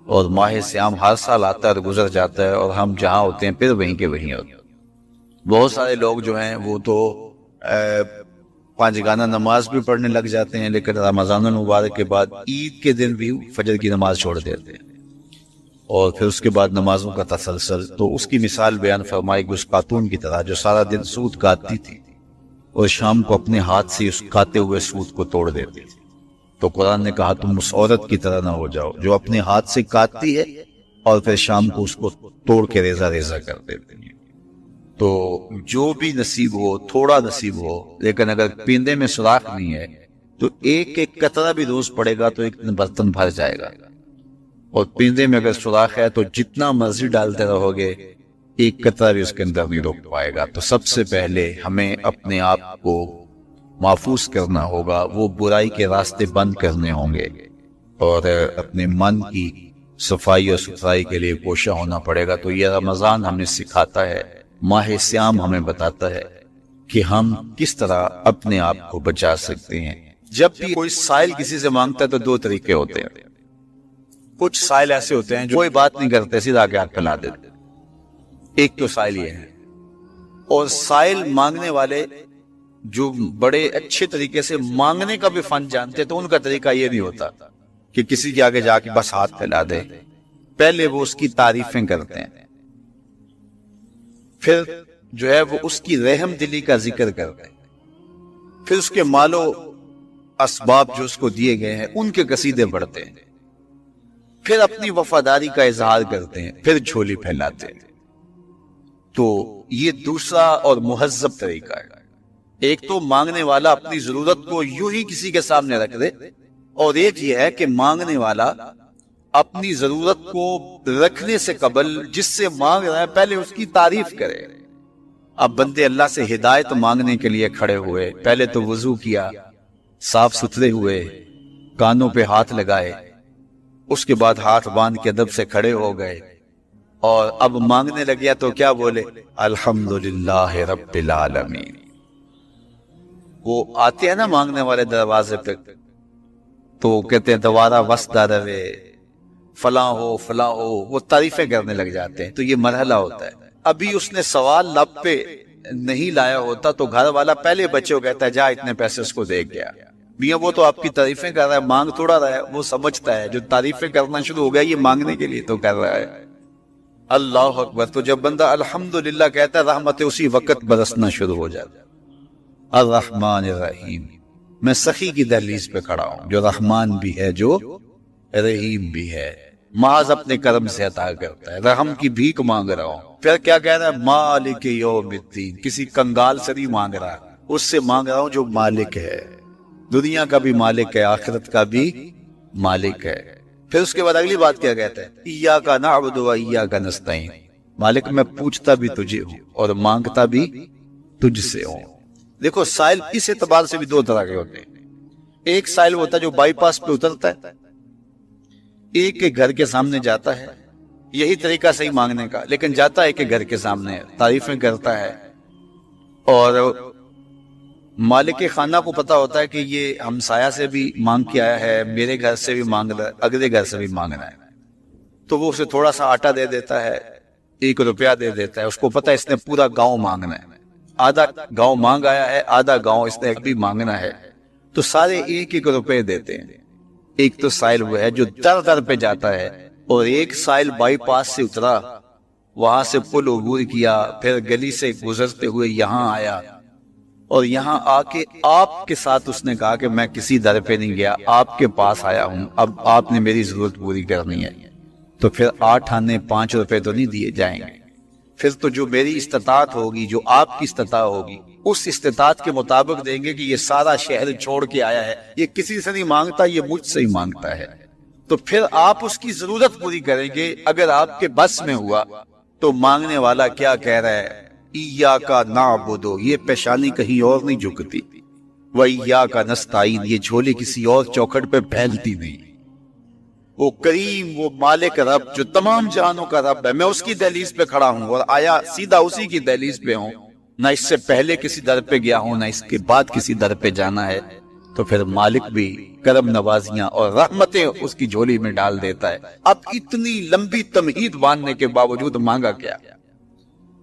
اور ماہ سیام ہر سال آتا ہے اور گزر جاتا ہے، اور ہم جہاں ہوتے ہیں پھر وہیں کے وہیں ہوتے ہیں۔ بہت سارے لوگ جو ہیں وہ تو 5 گانہ نماز بھی پڑھنے لگ جاتے ہیں، لیکن رمضان المبارک کے بعد عید کے دن بھی فجر کی نماز چھوڑ دیتے ہیں، اور پھر اس کے بعد نمازوں کا تسلسل۔ تو اس کی مثال بیان فرمائی کہ اس خاتون کی طرح جو سارا دن سود کاٹتی تھی اور شام کو اپنے ہاتھ سے اس کاتے ہوئے سود کو توڑ دیتی تھی۔ تو قرآن نے کہا تم اس عورت کی طرح نہ ہو جاؤ جو اپنے ہاتھ سے کاٹتی ہے اور پھر شام کو اس کو توڑ کے ریزہ ریزہ کر دیتی ہے۔ تو جو بھی نصیب ہو، تھوڑا نصیب ہو، لیکن اگر پیندے میں سوراخ نہیں ہے تو ایک ایک قطرہ بھی روز پڑے گا تو ایک دن برتن بھر جائے گا، اور پیندے میں اگر سوراخ ہے تو جتنا مرضی ڈالتے رہو گے ایک قطرہ بھی اس کے اندر نہیں روک پائے گا۔ تو سب سے پہلے ہمیں اپنے آپ کو محفوظ کرنا ہوگا، وہ برائی کے راستے بند کرنے ہوں گے، اور اپنے من کی صفائی اور ستھرائی کے لیے کوشاں ہونا پڑے گا۔ تو یہ رمضان ہمیں سکھاتا ہے، ماہ سیام ہمیں بتاتا ہے کہ ہم کس طرح اپنے آپ کو بچا سکتے ہیں۔ جب بھی کوئی سائل کسی سے مانگتا ہے تو 2 طریقے ہوتے ہیں، کچھ سائل ایسے ہوتے ہیں جو کوئی بات نہیں کرتے، سیدھا کے ہاتھ پھیلا دیتے، ایک تو سائل یہ ہے۔ اور سائل مانگنے والے جو بڑے اچھے طریقے سے مانگنے کا بھی فن جانتے تو ان کا طریقہ یہ نہیں ہوتا کہ کسی کے آگے جا کے بس ہاتھ پھیلا دے، پہلے وہ اس کی تعریفیں کرتے ہیں، پھر جو ہے وہ اس کی رحم دلی کا ذکر کرتے ہیں، پھر اس کے مال و اسباب جو اس کو دیے گئے ہیں ان کے قصیدے پڑھتے ہیں، پھر اپنی وفاداری کا اظہار کرتے ہیں، پھر جھولی پھیلاتے ہیں۔ تو یہ دوسرا اور مہذب طریقہ ہے۔ ایک تو مانگنے والا اپنی ضرورت کو یوں ہی کسی کے سامنے رکھ دے، اور ایک یہ ہے کہ مانگنے والا اپنی ضرورت کو رکھنے سے قبل جس سے مانگ رہا ہے پہلے اس کی تعریف کرے۔ اب بندے اللہ سے ہدایت مانگنے کے لیے کھڑے ہوئے، پہلے تو وضو کیا، صاف ستھرے ہوئے، کانوں پہ ہاتھ لگائے، اس کے بعد ہاتھ باندھ کے ادب سے کھڑے ہو گئے، اور اب مانگنے لگیا تو کیا بولے؟ الحمدللہ رب العالمین۔ وہ آتے ہیں نا مانگنے والے دروازے پہ تو کہتے ہیں دوبارہ وسدہ روے، فلاں ہو فلاں ہو، وہ تعریفیں کرنے لگ جاتے ہیں۔ تو یہ مرحلہ ہوتا ہے، ابھی اس نے سوال لب پہ نہیں لایا ہوتا تو گھر والا پہلے بچے کو کہتا ہے جا اتنے پیسے اس کو دے گیا، میاں وہ تو آپ کی تعریفیں کر رہا ہے، مانگ تھوڑا رہا ہے، وہ سمجھتا ہے جو تعریفیں کرنا شروع ہو گیا یہ مانگنے کے لیے تو کر رہا ہے۔ اللہ اکبر۔ تو جب بندہ الحمدللہ کہتا ہے رحمت اسی وقت برسنا شروع ہو جاتا ہے۔ الرحمن الرحیم، میں سخی کی دہلیز پہ کھڑا ہوں جو رحمان بھی ہے جو رحیم بھی ہے، محض اپنے کرم سے عطا کرتا ہے، رحم کی بھیک مانگ رہا ہوں۔ پھر کیا کہہ رہا ہے؟ مالک یوم الدین، کسی کنگال سے نہیں مانگ رہا، اس سے مانگ رہا ہوں جو مالک ہے، دنیا کا بھی مالک ہے، آخرت کا بھی مالک ہے۔ پھر اس کے بعد اگلی بات کیا کہتا ہے؟ ایاک نعبد و ایاک نستعین، مالک میں پوچھتا بھی تجھے ہوں اور مانگتا بھی تجھ سے ہوں۔ دیکھو سائل اس اعتبار سے بھی دو طرح کے ہوتے ہیں، ایک سائل ہوتا ہے جو بائی پاس پہ اترتا ہے، ایک کے گھر کے سامنے جاتا ہے، یہی طریقہ صحیح مانگنے کا، لیکن جاتا ہے کہ گھر کے سامنے تعریفیں کرتا ہے، اور مالک خانہ کو پتا ہوتا ہے کہ یہ ہمسایہ سے بھی مانگ کے آیا ہے، میرے گھر سے بھی مانگ رہا ہے، اگلے گھر سے بھی مانگ رہا ہے، تو وہ اسے تھوڑا سا آٹا دے دیتا ہے، 1 روپیہ دے دیتا ہے، اس کو پتا ہے اس نے پورا گاؤں مانگنا ہے، آدھا گاؤں مانگ آیا ہے، آدھا گاؤں اس نے بھی مانگنا ہے، تو سارے 1 روپے دیتے ہیں۔ ایک تو سائل وہ ہے جو در در پہ جاتا ہے، اور ایک سائل بائی پاس سے اترا، وہاں سے پل عبور کیا، پھر گلی سے گزرتے ہوئے یہاں آیا، اور یہاں آ کے آپ کے ساتھ اس نے کہا کہ میں کسی در پہ نہیں گیا، آپ کے پاس آیا ہوں، اب آپ نے میری ضرورت پوری کرنی ہے، تو پھر 8 آنے 5 روپے تو نہیں دیے جائیں گے، پھر تو جو میری استطاعت ہوگی، جو آپ کی استطاعت ہوگی، اس استطاعت کے مطابق دیں گے کہ یہ سارا شہر چھوڑ کے آیا ہے، یہ کسی سے نہیں مانگتا، یہ مجھ سے ہی مانگتا ہے، تو پھر آپ اس کی ضرورت پوری کریں گے۔ اگر آپ کے بس میں ہوا تو مانگنے والا کیا کہہ رہا ہے؟ ایاک نعبد، یہ پیشانی کہیں اور نہیں جھکتی، و ایاک نستعین، یہ جھولی کسی اور چوکھٹ پہ پھیلتی نہیں۔ وہ کریم، وہ مالک رب جو تمام جہانوں کا رب ہے، میں اس کی دہلیز پہ کھڑا ہوں، اور آیا سیدھا اسی کی دہلیز پہ ہوں، نہ اس سے پہلے کسی در پہ گیا ہوں، نہ اس کے بعد کسی در پہ جانا ہے، تو پھر مالک بھی کرم نوازیاں اور رحمتیں اس کی جھولی میں ڈال دیتا ہے۔ اب اتنی لمبی تمہید باندھنے کے باوجود مانگا کیا؟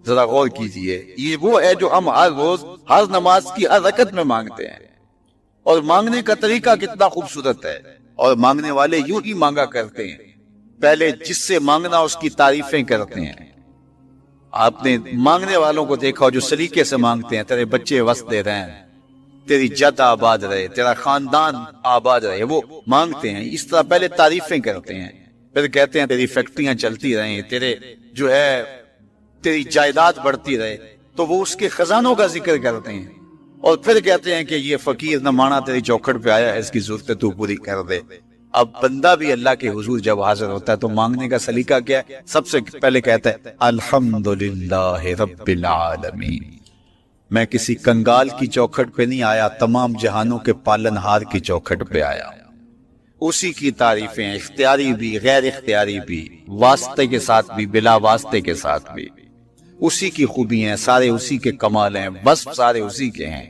ذرا غور کیجئے، یہ وہ ہے جو ہم ہر روز ہر نماز کی ہر رکعت میں مانگتے ہیں، اور مانگنے کا طریقہ کتنا خوبصورت ہے، اور مانگنے والے یوں ہی مانگا کرتے ہیں، پہلے جس سے مانگنا اس کی تعریفیں کرتے ہیں۔ آپ نے مانگنے والوں کو دیکھا جو سلیقے سے مانگتے ہیں، تیرے بچے وس دے رہے ہیں، تیری جد آباد رہے، تیرا خاندان آباد رہے، وہ مانگتے ہیں، اس طرح پہلے تعریفیں کرتے ہیں، پھر کہتے ہیں تیری فیکٹریاں چلتی رہیں، تیرے جو ہے تیری جائیداد بڑھتی رہے، تو وہ اس کے خزانوں کا ذکر کرتے ہیں، اور پھر کہتے ہیں کہ یہ فقیر نہ مانا تیری چوکھٹ پہ آیا ہے، اس کی ضرورتیں تو پوری کر دے۔ اب بندہ بھی اللہ کے حضور جب حاضر ہوتا ہے تو مانگنے کا سلیقہ کیا ہے؟ سب سے پہلے کہتا ہے الحمدللہ رب العالمین، میں کسی کنگال کی چوکھٹ پہ نہیں آیا، تمام جہانوں کے پالن ہار کی چوکھٹ پہ آیا، اسی کی تعریفیں اختیاری بھی غیر اختیاری بھی، واسطے کے ساتھ بھی بلا واسطے کے ساتھ بھی، اسی کی خوبی ہیں، سارے اسی کے کمال ہیں، بس سارے اسی کے ہیں۔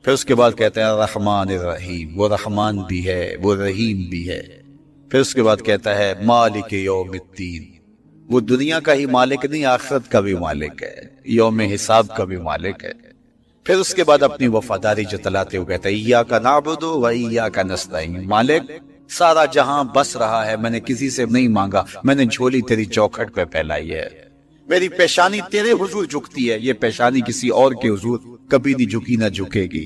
پھر اس کے بعد کہتے ہیں رحمان الرحیم، وہ رحمان بھی ہے وہ رحیم بھی ہے۔ پھر اس کے بعد کہتا ہے مالک یوم الدین، وہ دنیا کا ہی مالک نہیں، آخرت کا بھی مالک ہے، یوم حساب کا بھی مالک ہے۔ پھر اس کے بعد اپنی وفاداری جتلاتے ہوئے کہتا ہے ایاک نعبد و ایاک نستعین، مالک سارا جہاں بس رہا ہے، میں نے کسی سے نہیں مانگا، میں نے جھولی تیری چوکھٹ پہ پھیلائی ہے، میری پیشانی تیرے حضور جھکتی ہے، یہ پیشانی کسی اور کے حضور کبھی نہیں جھکی نہ جھکے گی۔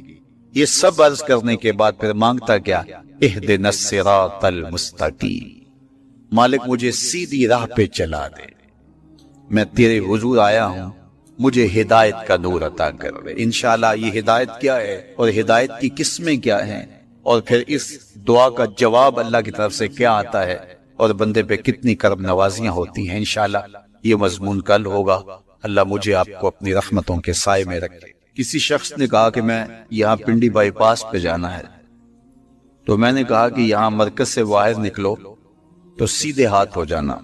یہ سب عرض کرنے کے بعد پھر مانگتا کیا؟ اہدنا الصراط المستقیم، مالک مجھے سیدھی راہ پہ چلا دے، میں تیرے حضور آیا ہوں، مجھے ہدایت کا نور عطا کر دے۔ انشاءاللہ یہ ہدایت کیا ہے اور ہدایت کی قسمیں کیا ہیں، اور پھر اس دعا کا جواب اللہ کی طرف سے کیا آتا ہے، اور بندے پہ کتنی کرم نوازیاں ہوتی ہیں، انشاءاللہ یہ مضمون کل ہوگا۔ اللہ مجھے آپ کو اپنی رحمتوں کے سائے میں رکھے۔ کسی شخص نے کہا کہ میں یہاں پنڈی بائی پاس پہ جانا ہے، تو میں نے کہا کہ یہاں مرکز سے باہر نکلو تو سیدھے ہاتھ ہو جانا،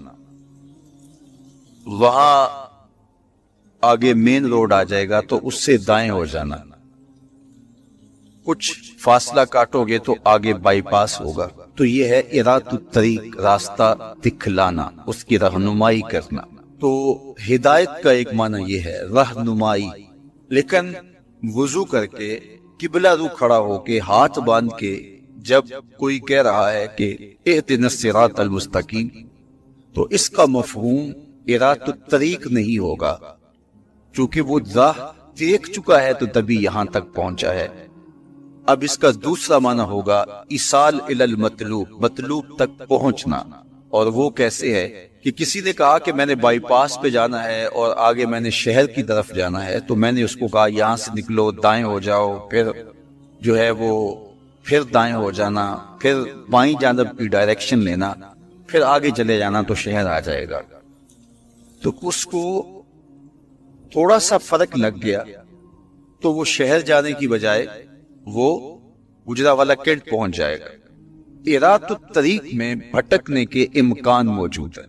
وہاں آگے مین روڈ آ جائے گا تو اس سے دائیں ہو جانا، کچھ فاصلہ کاٹو گے تو آگے بائی پاس ہوگا۔ تو یہ ہے ارات الطریق، راستہ دکھلانا، اس کی رہنمائی کرنا۔ تو ہدایت کا ایک معنی یہ ہے رہنمائی، لیکن وضو کر کے قبلہ رو کھڑا ہو کے ہاتھ باندھ کے جب کوئی کہہ رہا ہے کہ اہدنا الصراط المستقیم، تو اس کا مفہوم ارات الطریق نہیں ہوگا، چونکہ وہ راہ دیکھ چکا ہے تو تبھی یہاں تک پہنچا ہے۔ اب اس کا دوسرا معنی ہوگا ایصال الی المطلوب، مطلوب تک پہنچنا۔ اور وہ کیسے ہے کہ کسی نے کہا کہ میں نے بائی پاس پہ جانا ہے اور آگے میں نے شہر کی طرف جانا ہے، تو میں نے اس کو کہا یہاں سے نکلو، دائیں ہو جاؤ، پھر جو ہے وہ پھر دائیں ہو جانا، پھر بائیں جانب کی ڈائریکشن لینا، پھر آگے چلے جانا تو شہر آ جائے گا۔ تو اس کو تھوڑا سا فرق لگ گیا، تو وہ شہر جانے کی بجائے وہ گجرانوالہ کینٹ پہنچ جائے گا۔ ارات الطریق میں بھٹکنے کے امکان موجود ہے،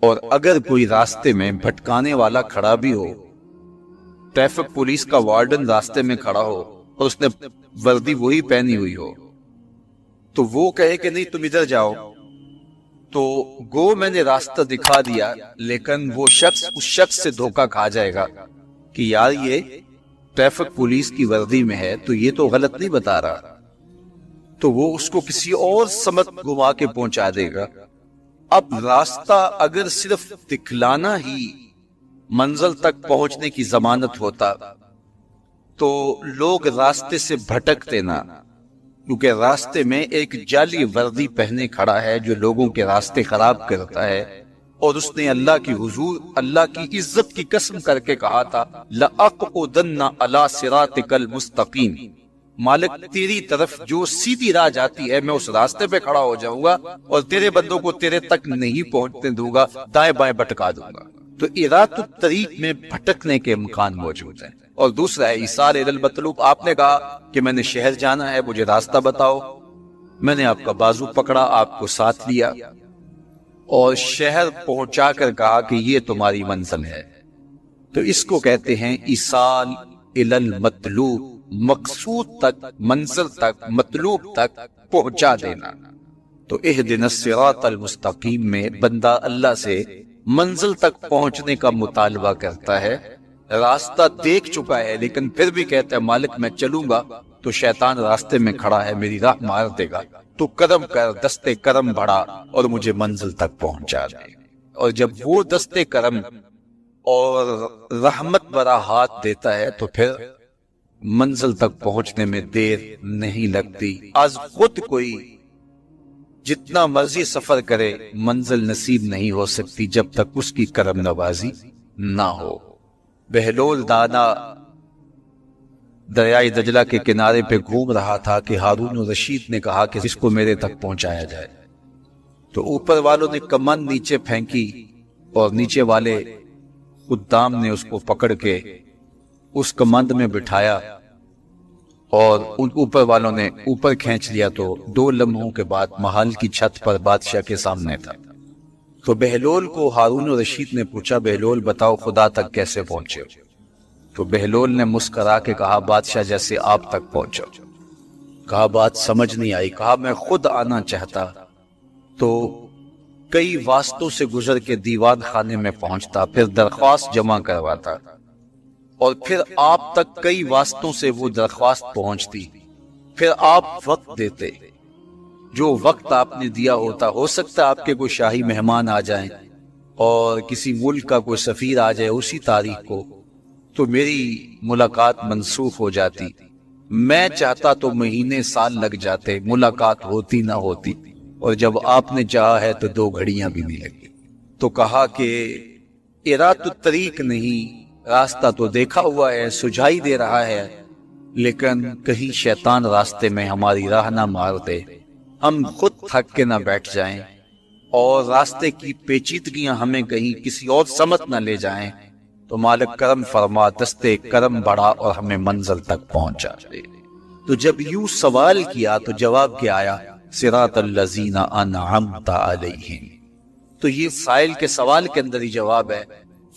اور اگر کوئی راستے میں بھٹکانے والا کھڑا بھی ہو، ٹریفک پولیس کا وارڈن راستے میں کھڑا ہو اور اس نے وردی وہی پہنی ہوئی ہو، تو وہ کہے کہ نہیں تم ادھر جاؤ، تو گو میں نے راستہ دکھا دیا، لیکن وہ شخص اس شخص سے دھوکہ کھا جائے گا کہ یار یہ ٹریفک پولیس کی وردی میں ہے تو یہ تو غلط نہیں بتا رہا، تو وہ اس کو کسی اور سمت گھما کے پہنچا دے گا۔ اب راستہ اگر صرف دکھلانا ہی منزل تک پہنچنے کی ضمانت ہوتا تو لوگ راستے سے بھٹکتے نہ، کیونکہ راستے میں ایک جعلی وردی پہنے کھڑا ہے جو لوگوں کے راستے خراب کرتا ہے، اور اس نے اللہ کی حضور، اللہ کی عزت کی قسم کر کے کہا تھا لَأَقْعُدَنَّ عَلَىٰ صِرَاطِكَ الْمُسْتَقِيمِ، مالک تیری طرف جو سیدھی راہ جاتی ہے میں اس راستے پہ کھڑا ہو جاؤں گا اور تیرے بندوں کو تیرے تک نہیں پہنچنے دوں گا، دائیں بائیں بھٹکا دوں گا۔ تو ارات الطریق میں بھٹکنے کے امکان موجود ہیں۔ اور دوسرا ہے ایصال الی المطلوب، آپ نے کہا کہ میں نے شہر جانا ہے، مجھے راستہ بتاؤ، میں نے آپ کا بازو پکڑا، آپ کو ساتھ لیا اور شہر پہنچا کر کہا کہ یہ تمہاری منزل ہے، تو اس کو کہتے ہیں ایصال الی المطلوب، مقصود تک، منزل تک، مطلوب تک پہنچا دینا۔ تو اہدنا الصراط المستقیم میں بندہ اللہ سے منزل تک پہنچنے کا مطالبہ کرتا ہے، راستہ دیکھ چکا ہے لیکن پھر بھی کہتا ہے مالک میں چلوں گا تو شیطان راستے میں کھڑا ہے، میری راہ مار دے گا، تو کرم کر، دستے کرم بڑھا اور مجھے منزل تک پہنچا دے۔ اور جب وہ دستے کرم اور رحمت بھرا ہاتھ دیتا ہے تو پھر منزل تک پہنچنے میں دیر نہیں لگتی۔ آج خود کوئی جتنا مرضی سفر کرے منزل نصیب نہیں ہو سکتی جب تک اس کی کرم نوازی نہ ہو۔ بہلول دانا دریائے دجلہ کے کنارے پہ گھوم رہا تھا کہ ہارون الرشید نے کہا کہ اس کو میرے تک پہنچایا جائے، تو اوپر والوں نے کمند نیچے پھینکی اور نیچے والے خدام نے اس کو پکڑ کے اس کمند میں بٹھایا اور ان اوپر والوں نے اوپر کھینچ لیا، تو 2 لمحوں کے بعد محل کی چھت پر بادشاہ کے سامنے تھا۔ تو بہلول کو ہارون الرشید نے پوچھا بہلول بتاؤ خدا تک کیسے پہنچے؟ تو بہلول نے مسکرا کے کہا بادشاہ جیسے آپ تک پہنچا۔ کہا بات سمجھ نہیں آئی، کہا میں خود آنا چاہتا تو کئی واسطوں سے گزر کے دیوان خانے میں پہنچتا، پھر درخواست جمع کرواتا، اور پھر آپ تک کئی واسطوں سے وہ درخواست پہنچتی، پھر آپ وقت دیتے۔ جو وقت آپ نے دیا ہوتا، ہو سکتا آپ کے کوئی شاہی مہمان آ جائیں اور کسی ملک کا کوئی سفیر آ جائے اسی تاریخ کو، تو میری ملاقات منسوخ ہو جاتی۔ میں چاہتا تو مہینے سال لگ جاتے، ملاقات ہوتی نہ ہوتی، اور جب آپ نے چاہا ہے تو 2 گھڑیاں بھی نہیں لگی۔ تو کہا کہ ارات الطریق نہیں، راستہ تو دیکھا ہوا ہے، سجھائی دے رہا ہے، لیکن کہیں شیطان راستے میں ہماری راہ نہ مار دے، ہم خود تھک کے نہ بیٹھ جائیں، اور راستے کی پیچیدگیاں ہمیں کہیں کسی اور سمت نہ لے جائیں، تو مالک کرم فرما، دستے کرم بڑھا اور ہمیں منزل تک پہنچا دے۔ تو جب یوں سوال کیا تو جواب کیا آیا، صراط الذین انعمت علیہم۔ تو یہ سائل کے سوال کے اندر ہی جواب ہے۔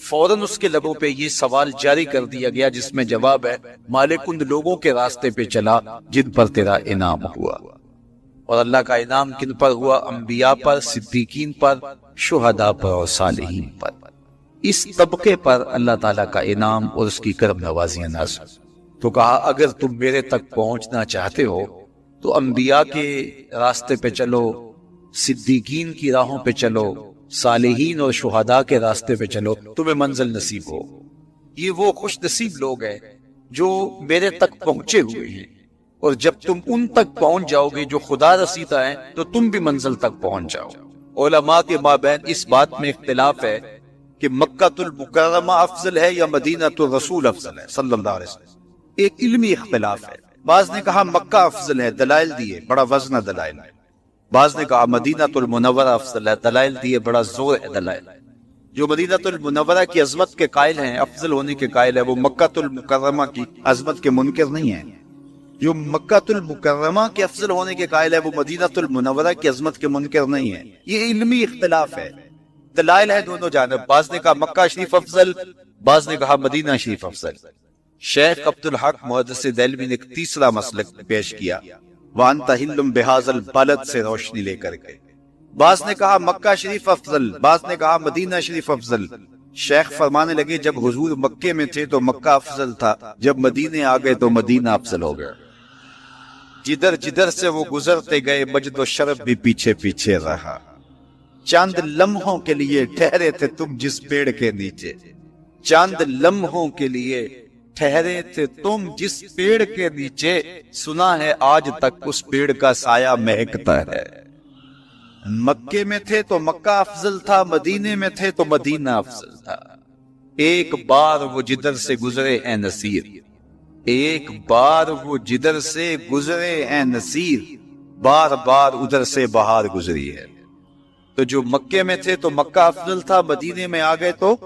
فوراً اس کے لبوں پہ یہ سوال جاری کر دیا گیا جس میں جواب ہے، مالک ان لوگوں کے راستے پہ چلا جن پر تیرا انعام ہوا۔ اور اللہ کا انعام کن پر ہوا؟ انبیاء پر، صدیقین پر، شہداء پر اور صالحین پر۔ اس طبقے پر اللہ تعالیٰ کا انعام اور اس کی کرم نوازیاں نازل۔ تو کہا اگر تم میرے تک پہنچنا چاہتے ہو تو انبیاء کے راستے پہ چلو، صدیقین کی راہوں پہ چلو، صالحین اور شہداء کے راستے پہ چلو، تمہیں منزل نصیب ہو۔ یہ وہ خوش نصیب لوگ ہیں جو میرے تک پہنچے ہوئے ہیں، اور جب تم ان تک پہنچ جاؤ گے جو خدا رسیدہ ہیں تو تم بھی منزل تک پہنچ جاؤ۔ علماء کے مابین اس بات میں اختلاف ہے کہ مکہ المکرمہ افضل ہے یا مدینہ الرسول افضل ہے صلی اللہ علیہ وسلم۔ ایک علمی اختلاف ہے، بعض نے کہا مکہ افضل ہے، دلائل دیے، بڑا وزن دلائل ہے۔ بعض نے کہا مدینہ المنورہ افضل ہے، دلائل دیے، بڑا زور ہے دلائل۔ جو مدینہ المنورہ کی عظمت کے قائل ہیں، افضل ہونے کے قائل ہے، وہ مکہ المکرمہ کی عظمت کے منکر نہیں ہیں۔ جو مکہ المکرمہ کے افضل ہونے کے قائل ہے وہ مدینہ المنورہ کی عظمت کے منکر نہیں ہیں۔ یہ علمی اختلاف ہے، دلائل ہے دونوں جانب۔ بعض نے کہا مکہ شریف افضل، بعض نے کہا مدینہ شریف افضل۔ شیخ عبدالحق محدث دہلوی نے ایک تیسرا مسلک پیش کیا، وَأَنْتَ حِلٌّ بِهَذَا الْبَلَدِ سے روشنی لے کر کے۔ بعض نے کہا مکہ شریف افضل، بعض نے کہا مدینہ شریف افضل۔ شیخ فرمانے لگے جب حضور مکے میں تھے تو مکہ افضل تھا، جب مدینے آ گئے تو مدینہ افضل ہو گیا۔ جدھر جدھر سے وہ گزرتے گئے مجد و شرف بھی پیچھے پیچھے رہا۔ چند لمحوں کے لیے ٹھہرے تھے تم جس پیڑ کے نیچے، چند لمحوں کے لیے ٹھہرے تھے تم جس پیڑ کے نیچے، سنا ہے آج تک اس پیڑ کا سایہ مہکتا ہے۔ مکے میں تھے تو مکہ افضل تھا، مدینے میں تھے تو مدینہ افضل تھا۔ ایک بار وہ جدھر سے گزرے اے نصیر، ایک بار وہ جدھر سے گزرے اے نصیر، بار بار ادھر سے بہار گزری ہے۔ تو جو مکے میں تھے تو مکہ افضل تھا، مدینے میں آ گئے تو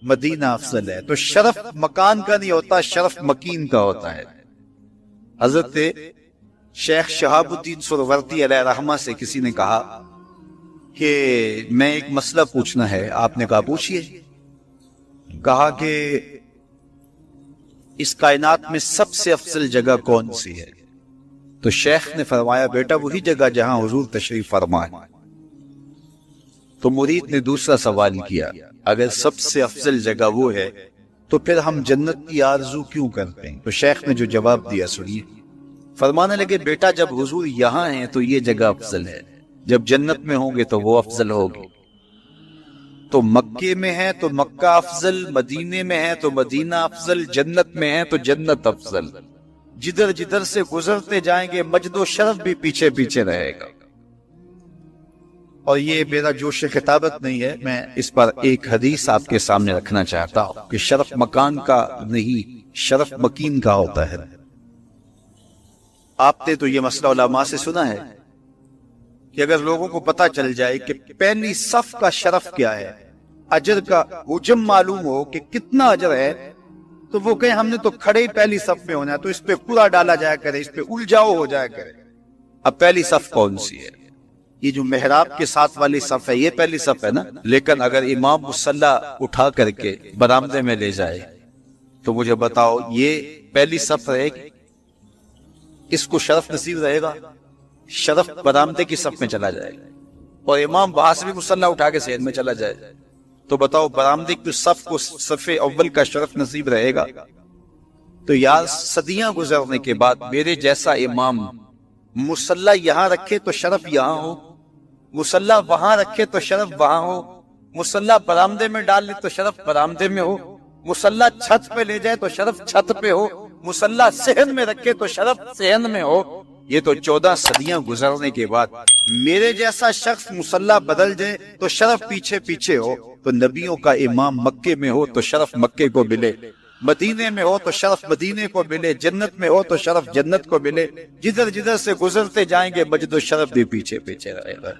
مدینہ افضل ہے۔ تو شرف مکان کا نہیں ہوتا، شرف مکین کا ہوتا ہے۔ حضرت شیخ شہاب الدین سہروردی علیہ رحمہ سے کسی نے کہا کہ میں ایک مسئلہ پوچھنا ہے۔ آپ نے کہا پوچھئے۔ کہا کہ اس کائنات میں سب سے افضل جگہ کون سی ہے؟ تو شیخ نے فرمایا بیٹا وہی جگہ جہاں حضور تشریف فرما ہے۔ تو مرید نے دوسرا سوال کیا، اگر سب سے افضل جگہ وہ ہے تو پھر ہم جنت کی آرزو کیوں کرتے ہیں؟ تو شیخ نے جو جواب دیا سنیے۔ فرمانے لگے بیٹا جب حضور یہاں ہیں تو یہ جگہ افضل ہے، جب جنت میں ہوں گے تو وہ افضل ہوگی۔ تو مکے میں ہے تو مکہ افضل، مدینے میں ہے تو مدینہ افضل، جنت میں ہے تو جنت افضل۔ جدھر جدھر سے گزرتے جائیں گے مجد و شرف بھی پیچھے پیچھے رہے گا۔ اور یہ میرا جوش خطابت نہیں ہے، میں اس پر ایک حدیث آپ کے سامنے رکھنا چاہتا ہوں کہ شرف مکان کا نہیں، شرف مکین کا ہوتا ہے۔ آپ نے تو یہ مسئلہ علماء سے سنا ہے کہ اگر لوگوں کو پتہ چل جائے کہ پہلی صف کا شرف کیا ہے، اجر کا حجم معلوم ہو کہ کتنا اجر ہے، تو وہ کہیں ہم نے تو کھڑے ہی پہلی صف میں ہونا ہے، تو اس پہ کوڑا ڈالا جایا کرے، اس پہ الجھاؤ ہو جایا کرے۔ اب پہلی صف کون سی ہے؟ یہ جو محراب کے ساتھ والی صف ہے یہ پہلی صف ہے نا۔ لیکن اگر امام مصلی اٹھا کر کے برآمدے میں لے جائے تو مجھے بتاؤ یہ پہلی صف رہے گی؟ اس کو شرف نصیب رہے گا؟ شرف برآمدے کی صف میں چلا جائے گا۔ اور امام وہاں سے بھی مصلی اٹھا کے صحن میں چلا جائے، تو بتاؤ برآمدے کی صف کو صف اول کا شرف نصیب رہے گا؟ تو یار صدیاں گزرنے کے بعد میرے جیسا امام مصلی یہاں رکھے تو شرف یہاں ہو، مصلی وہاں رکھے تو شرف وہاں ہو، مصلی برآمدے میں ڈال لے تو شرف برآمدے میں ہو، مصلی چھت پہ لے جائے تو شرف چھت پہ ہو، مصلی صحن میں رکھے تو شرف صحن میں ہو۔ یہ تو 14 صدیاں گزرنے کے بعد میرے جیسا شخص مصلی بدل جائے تو شرف پیچھے پیچھے ہو۔ تو نبیوں کا امام مکے میں ہو تو شرف مکے کو ملے، مدینے میں ہو تو شرف مدینے کو ملے، جنت میں ہو تو شرف جنت کو ملے، جدھر جدھر سے گزرتے جائیں گے مجد و شرف بھی پیچھے پیچھے رہے گا۔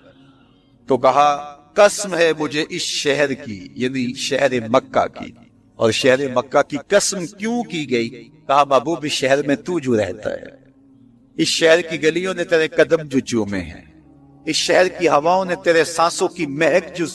تو کہا قسم ہے مجھے اس شہر کی، یعنی شہر مکہ کی، اور شہر مکہ کی قسم کیوں کی گئی؟ کہا محبوب اس شہر میں تو جو رہتا ہے، اس شہر کی گلیوں نے تیرے قدم جو چومے ہیں، اس شہر کی ہواؤں نے تیرے سانسوں کی مہک جو